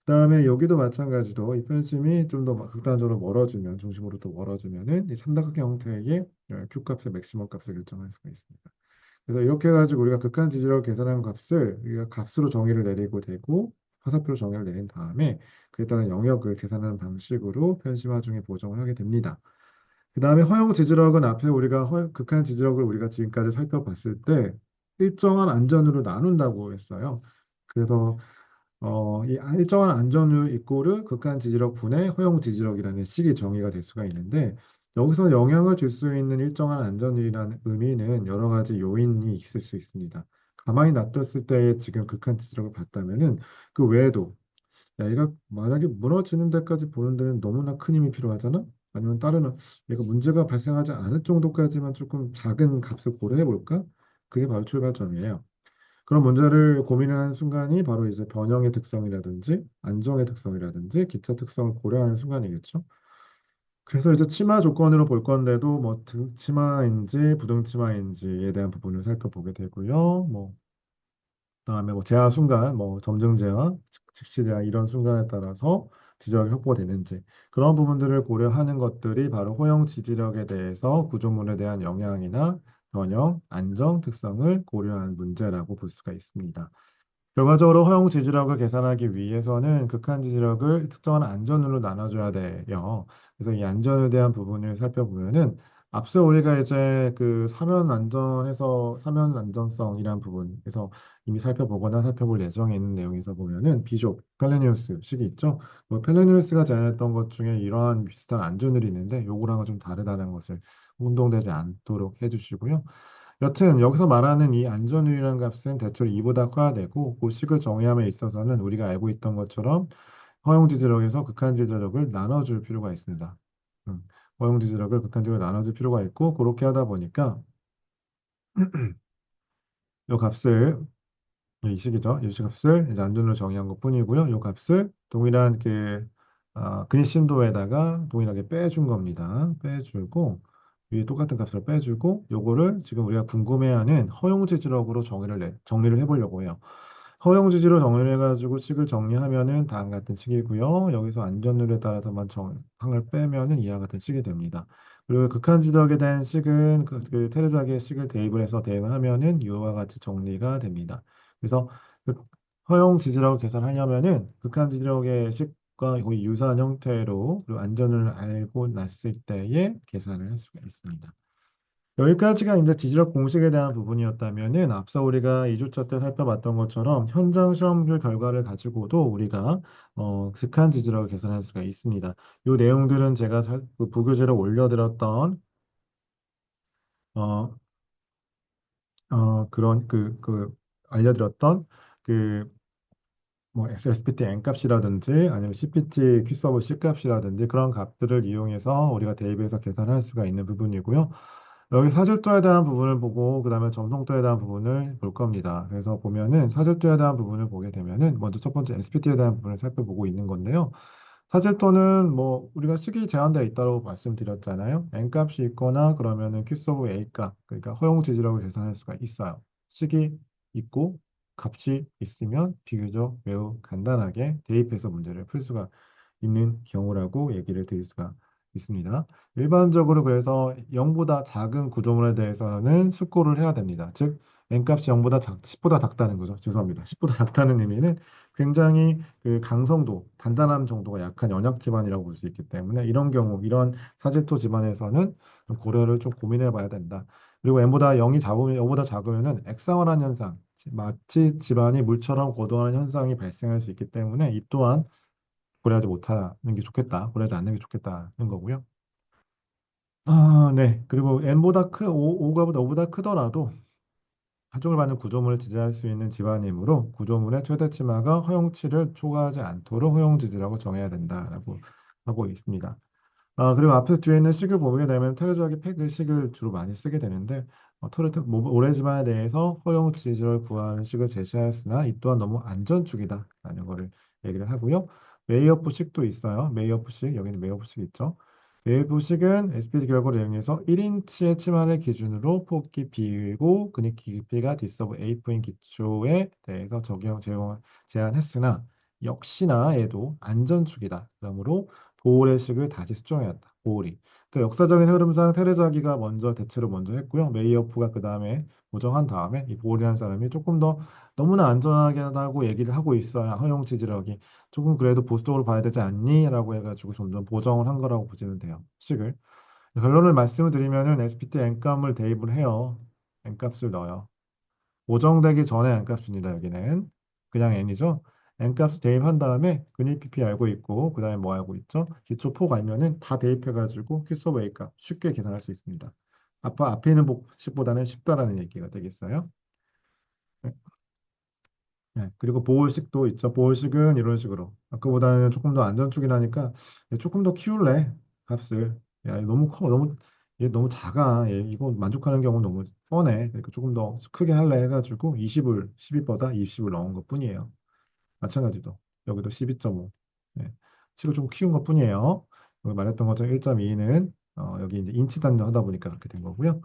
그다음에 여기도 마찬가지로 이 편심이 좀 더 극단적으로 멀어지면 중심으로 더 멀어지면은 이 삼각형 형태의 Q 값의 맥시멈 값을 결정할 수가 있습니다. 그래서 이렇게 해가지고 우리가 극한 지지력을 계산한 값을 우리가 값으로 정의를 내리고 되고 화살표로 정의를 내린 다음에 그에 따른 영역을 계산하는 방식으로 편심화 중에 보정을 하게 됩니다. 그 다음에 허용 지지력은 앞에 우리가 극한 지지력을 우리가 지금까지 살펴봤을 때 일정한 안전으로 나눈다고 했어요. 그래서 이 일정한 안전율 이꼬르 극한 지지력 분의 허용 지지력이라는 식이 정의가 될 수가 있는데 여기서 영향을 줄 수 있는 일정한 안전율이라는 의미는 여러 가지 요인이 있을 수 있습니다. 가만히 놔뒀을 때의 지금 극한 지지력을 봤다면은 그 외에도 야, 얘가 만약에 무너지는 데까지 보는 데는 너무나 큰 힘이 필요하잖아? 아니면 다른 얘가 문제가 발생하지 않을 정도까지만 조금 작은 값을 고려해 볼까? 그게 바로 출발점이에요. 그런 문제를 고민하는 순간이 바로 이제 변형의 특성이라든지 안정의 특성이라든지 기차 특성을 고려하는 순간이겠죠. 그래서 이제 치마 조건으로 볼 건데도 뭐 치마인지 부등치마인지에 대한 부분을 살펴보게 되고요. 뭐 그다음에 뭐 제한 순간, 뭐 점증 제한, 즉시 제한 이런 순간에 따라서 지지력이 확보가 되는지 그런 부분들을 고려하는 것들이 바로 호형 지지력에 대해서 구조물에 대한 영향이나 변형, 안정 특성을 고려한 문제라고 볼 수가 있습니다. 결과적으로 허용 지지력을 계산하기 위해서는 극한 지지력을 특정한 안전으로 나눠줘야 돼요. 그래서 이 안전에 대한 부분을 살펴보면은 앞서 우리가 이제 그 사면 안전성이란 부분에서 이미 살펴보거나 살펴볼 예정에 있는 내용에서 보면은 비숍, 펠레니우스 식이 있죠. 뭐 펠레니우스가 제안했던 것 중에 이러한 비슷한 안전율이 있는데 요거랑은 좀 다르다는 것을 혼동되지 않도록 해주시고요. 여튼 여기서 말하는 이 안전율이라는 값은 대체로 2보다 커야 되고 그 식을 정의함에 있어서는 우리가 알고 있던 것처럼 허용 지지력에서 극한 지지력을 나눠줄 필요가 있습니다. 허용 지지력을 극한 지지력을 나눠줄 필요가 있고 그렇게 하다 보니까 이 값을 이 식이죠. 이 값을 이제 안전으로 정의한 것뿐이고요. 이 값을 동일한 근일 심도에다가 동일하게 빼준 겁니다. 빼주고 위에 똑같은 값을 빼주고 요거를 지금 우리가 궁금해하는 허용 지지력으로 정리를 해보려고 해요. 허용 지지로 정의를 해가지고 식을 정리하면은 다음 같은 식이고요. 여기서 안전율에 따라서만 항을 빼면은 이와 같은 식이 됩니다. 그리고 극한 지력에 대한 식은 그 테레작의 식을 대입을 해서 대응을 하면은 이와 같이 정리가 됩니다. 그래서 그 허용 지지력을 계산하려면은 극한 지지력의 식과 거의 유사한 형태로 그리고 안전을 알고 났을 때에 계산을 할 수가 있습니다. 여기까지가 이제 지지력 공식에 대한 부분이었다면은 앞서 우리가 2주차 때 살펴봤던 것처럼 현장 시험들 결과를 가지고도 우리가 극한 지지력을 개선할 수가 있습니다. 이 내용들은 제가 그 부교재로 올려드렸던 어, 그런 알려드렸던 그 뭐 SPT N값이라든지 아니면 CPT Q서브 C값이라든지 그런 값들을 이용해서 우리가 대입해서 계산할 수가 있는 부분이고요. 여기 사절도에 대한 부분을 보고 그다음에 점성도에 대한 부분을 볼 겁니다. 그래서 보면은 사절도에 대한 부분을 보게 되면은 먼저 첫 번째 SPT에 대한 부분을 살펴보고 있는 건데요. 사절도는 뭐 우리가 식이 제한되어 있다고 말씀드렸잖아요. N값이 있거나 그러면은 Q서브 A값 그러니까 허용 지지력을 계산할 수가 있어요. 식이 있고 값이 있으면 비교적 매우 간단하게 대입해서 문제를 풀 수가 있는 경우라고 얘기를 드릴 수가 있습니다. 일반적으로 그래서 0보다 작은 구조물에 대해서는 숙고를 해야 됩니다. 즉 n값이 0보다 10보다 작다는 거죠. 죄송합니다. 10보다 작다는 의미는 굉장히 그 강성도, 단단함 정도가 약한 연약 집안이라고 볼 수 있기 때문에 이런 경우, 이런 사질토 집안에서는 좀 고려를 좀 고민해 봐야 된다. 그리고 n보다 0이 작으면, 0보다 작으면은 액상화한 현상, 마치 집안이 물처럼 고도하는 현상이 발생할 수 있기 때문에 이 또한 고려하지 못하는 게 좋겠다. 고려하지 않는 게 좋겠다는 거고요. 네. 그리고 n보다 5가보다 5보다 크더라도 하중을 받는 구조물을 지지할 수 있는 집안이므로 구조물의 최대치마가 허용치를 초과하지 않도록 허용지지라고 정해야 된다라고 하고 있습니다. 그리고 앞에 뒤에 있는 식을 보게 되면 테레조하기 팩의 식을 주로 많이 쓰게 되는데 오래 집안에 대해서 허용 지지를 구하는 식을 제시하였으나 이 또한 너무 안전축이다라는 거를 얘기를 하고요. 메이어프식도 있어요. 메이어프식 여기는 메이어프식 있죠. 메이어프식은 SPD 결과를 이용해서 1인치의 치마를 기준으로 폭기 비이고 근육 깊이가 디서브 A4인 기초에 대해서 제한했으나 역시나 얘도 안전축이다. 그러므로 보홀의 식을 다시 수정해왔다. 보홀이. 또 역사적인 흐름상 테레자기가 대체로 먼저 했고요. 메이어프가 그 다음에 보정한 다음에 이 보홀이라는 사람이 조금 더 너무나 안전하게 얘기를 하고 있어야 허용 지지력이 조금 그래도 보수적으로 봐야 되지 않니? 라고 해가지고 점점 보정을 한 거라고 보시면 돼요. 식을. 결론을 말씀을 드리면은 SPT N값을 대입을 해요. N값을 넣어요. 보정되기 전에 n값입니다. 여기는 그냥 n이죠. n값을 대입한 다음에 근입 pp 알고 있고 그 다음에 뭐 알고 있죠? 기초 폭 알면은 다 대입해가지고 q 서 a 값 쉽게 계산할 수 있습니다. 앞에 있는 복식보다는 쉽다라는 얘기가 되겠어요. 네. 네, 그리고 보홀식도 있죠. 보홀식은 이런 식으로 아까보다는 조금 더 안전축이라니까 조금 더 키울래 값을. 야, 이거 너무 커, 얘 너무 작아. 얘 이거 만족하는 경우 너무 뻔해. 그러니까 조금 더 크게 할래 해가지고 20을 12보다 20을 넣은 것뿐이에요. 마찬가지도 여기도 12.5. 네, 식을 좀 키운 것뿐이에요. 여기 말했던 것처럼 1.2는 여기 이제 인치 단위로 하다 보니까 그렇게 된 거고요.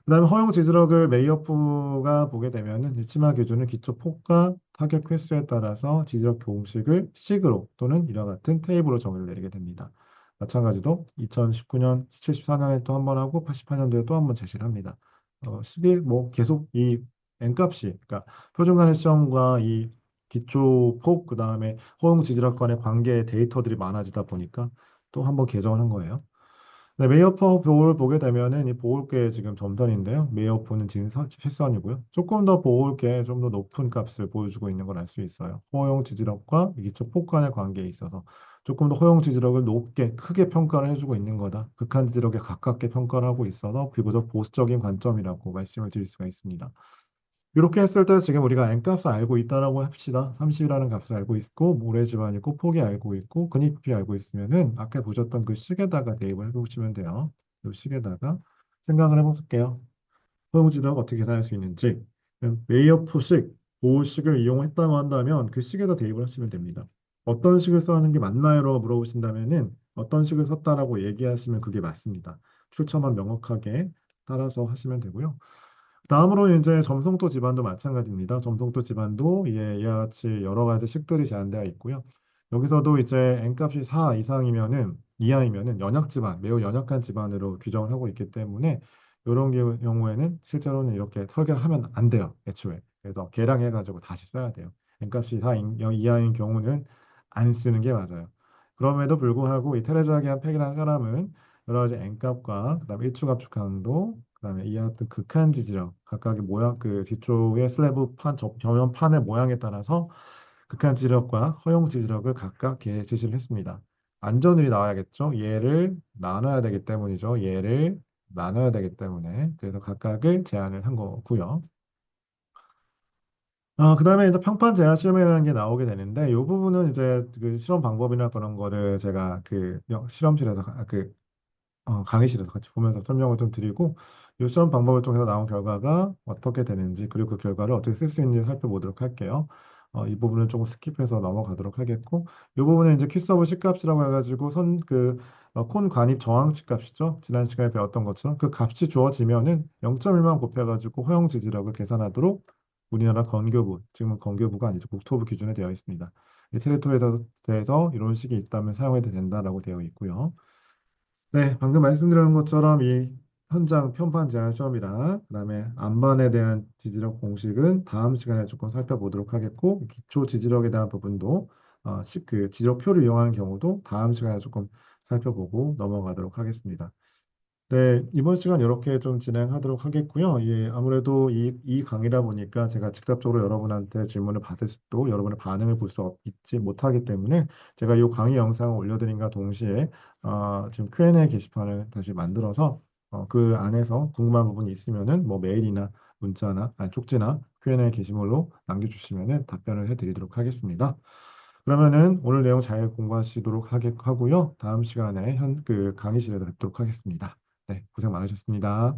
그다음에 허용 지지력을 메이어프가 보게 되면은 이 치마 기준은 기초 폭과 타격 횟수에 따라서 지지력 공식을 식으로 또는 이와 같은 테이블로 정의를 내리게 됩니다. 마찬가지로 2019년, 74년에 또 한 번 하고 88년도에 또 한 번 제시를 합니다. 식이 뭐 계속 이 n값이 그러니까 표준 간의 시험과 이 기초 폭 그다음에 허용 지지력 간의 관계 데이터들이 많아지다 보니까 또 한 번 개정을 한 거예요. 네, 메이어포 보호를 보게 되면은 이 보홀계 지금 점선인데요. 메이어포는 지금 실선이고요. 조금 더 보홀계 좀 더 높은 값을 보여주고 있는 걸 알 수 있어요. 허용 지지력과 기초 폭 간의 관계에 있어서 조금 더 허용 지지력을 높게 크게 평가를 해주고 있는 거다. 극한 지지력에 가깝게 평가를 하고 있어서 비교적 보수적인 관점이라고 말씀을 드릴 수가 있습니다. 이렇게 했을 때 지금 우리가 n값을 알고 있다라고 합시다. 30이라는 값을 알고 있고 모래 집안이고 폭이 알고 있고 근입이 알고 있으면은 아까 보셨던 그 식에다가 대입을 해보시면 돼요. 이 식에다가 생각을 해볼게요. 허용지를 어떻게 계산할 수 있는지. 웨이어프식, 보호식을 이용했다고 한다면 그 식에다 대입을 하시면 됩니다. 어떤 식을 써는 게 맞나요?로 물어보신다면은 어떤 식을 썼다라고 얘기하시면 그게 맞습니다. 출처만 명확하게 따라서 하시면 되고요. 다음으로 이제 점성도 집안도 마찬가지입니다. 점성도 집안도 이와 같이 여러 가지 식들이 제한되어 있고요. 여기서도 이제 n값이 4 이상이면은 이하이면은 연약 집안, 매우 연약한 집안으로 규정을 하고 있기 때문에 이런 경우에는 실제로는 이렇게 설계를 하면 안 돼요. 애초에. 그래서 계량해가지고 다시 써야 돼요. n값이 4 이하인 경우는 안 쓰는 게 맞아요. 그럼에도 불구하고 이 테레자기한 팩이라는 사람은 여러 가지 n값과 그다음 일축 압축 강도 그다음에 이와 같은 극한 지지력, 각각의 모양, 그 뒤쪽의 슬래브 판, 벽면 판의 모양에 따라서 극한 지지력과 허용 지지력을 각각 제시를 했습니다. 안전율이 나와야겠죠. 얘를 나눠야 되기 때문이죠. 얘를 나눠야 되기 때문에 그래서 각각을 제한을 한 거고요. 그다음에 이제 평판 제한 시험이라는 게 나오게 되는데 이 부분은 이제 그 실험 방법이나 그런 거를 제가 그 실험실에서 강의실에서 같이 보면서 설명을 좀 드리고 이 시험 방법을 통해서 나온 결과가 어떻게 되는지 그리고 그 결과를 어떻게 쓸 수 있는지 살펴보도록 할게요. 이 부분은 조금 스킵해서 넘어가도록 하겠고 이 부분은 이제 키서브 C값이라고 해가지고 콘 관입 정항치 값이죠. 지난 시간에 배웠던 것처럼 그 값이 주어지면은 0.1만 곱해가지고 허용 지지력을 계산하도록 우리나라 건교부, 지금은 건교부가 아니죠. 국토부 기준에 되어 있습니다. 이 테레토에 대해서 이런 식이 있다면 사용해도 된다라고 되어 있고요. 네, 방금 말씀드린 것처럼 이 현장 편판 제한 시험이랑 그다음에 안반에 대한 지지력 공식은 다음 시간에 조금 살펴보도록 하겠고 기초 지지력에 대한 부분도 그 지지력표를 이용하는 경우도 다음 시간에 조금 살펴보고 넘어가도록 하겠습니다. 네, 이번 시간 이렇게 좀 진행하도록 하겠고요. 예, 아무래도 이 강의다 보니까 제가 직접적으로 여러분한테 질문을 받을 수도 여러분의 반응을 볼 수 있지 못하기 때문에 제가 이 강의 영상을 올려드린과 동시에 지금 Q&A 게시판을 다시 만들어서 그 안에서 궁금한 부분이 있으면은 뭐 메일이나 문자나 아니, 쪽지나 Q&A 게시물로 남겨주시면은 답변을 해드리도록 하겠습니다. 그러면은 오늘 내용 잘 공부하시도록 하고요. 다음 시간에 그 강의실에서 뵙도록 하겠습니다. 네, 고생 많으셨습니다.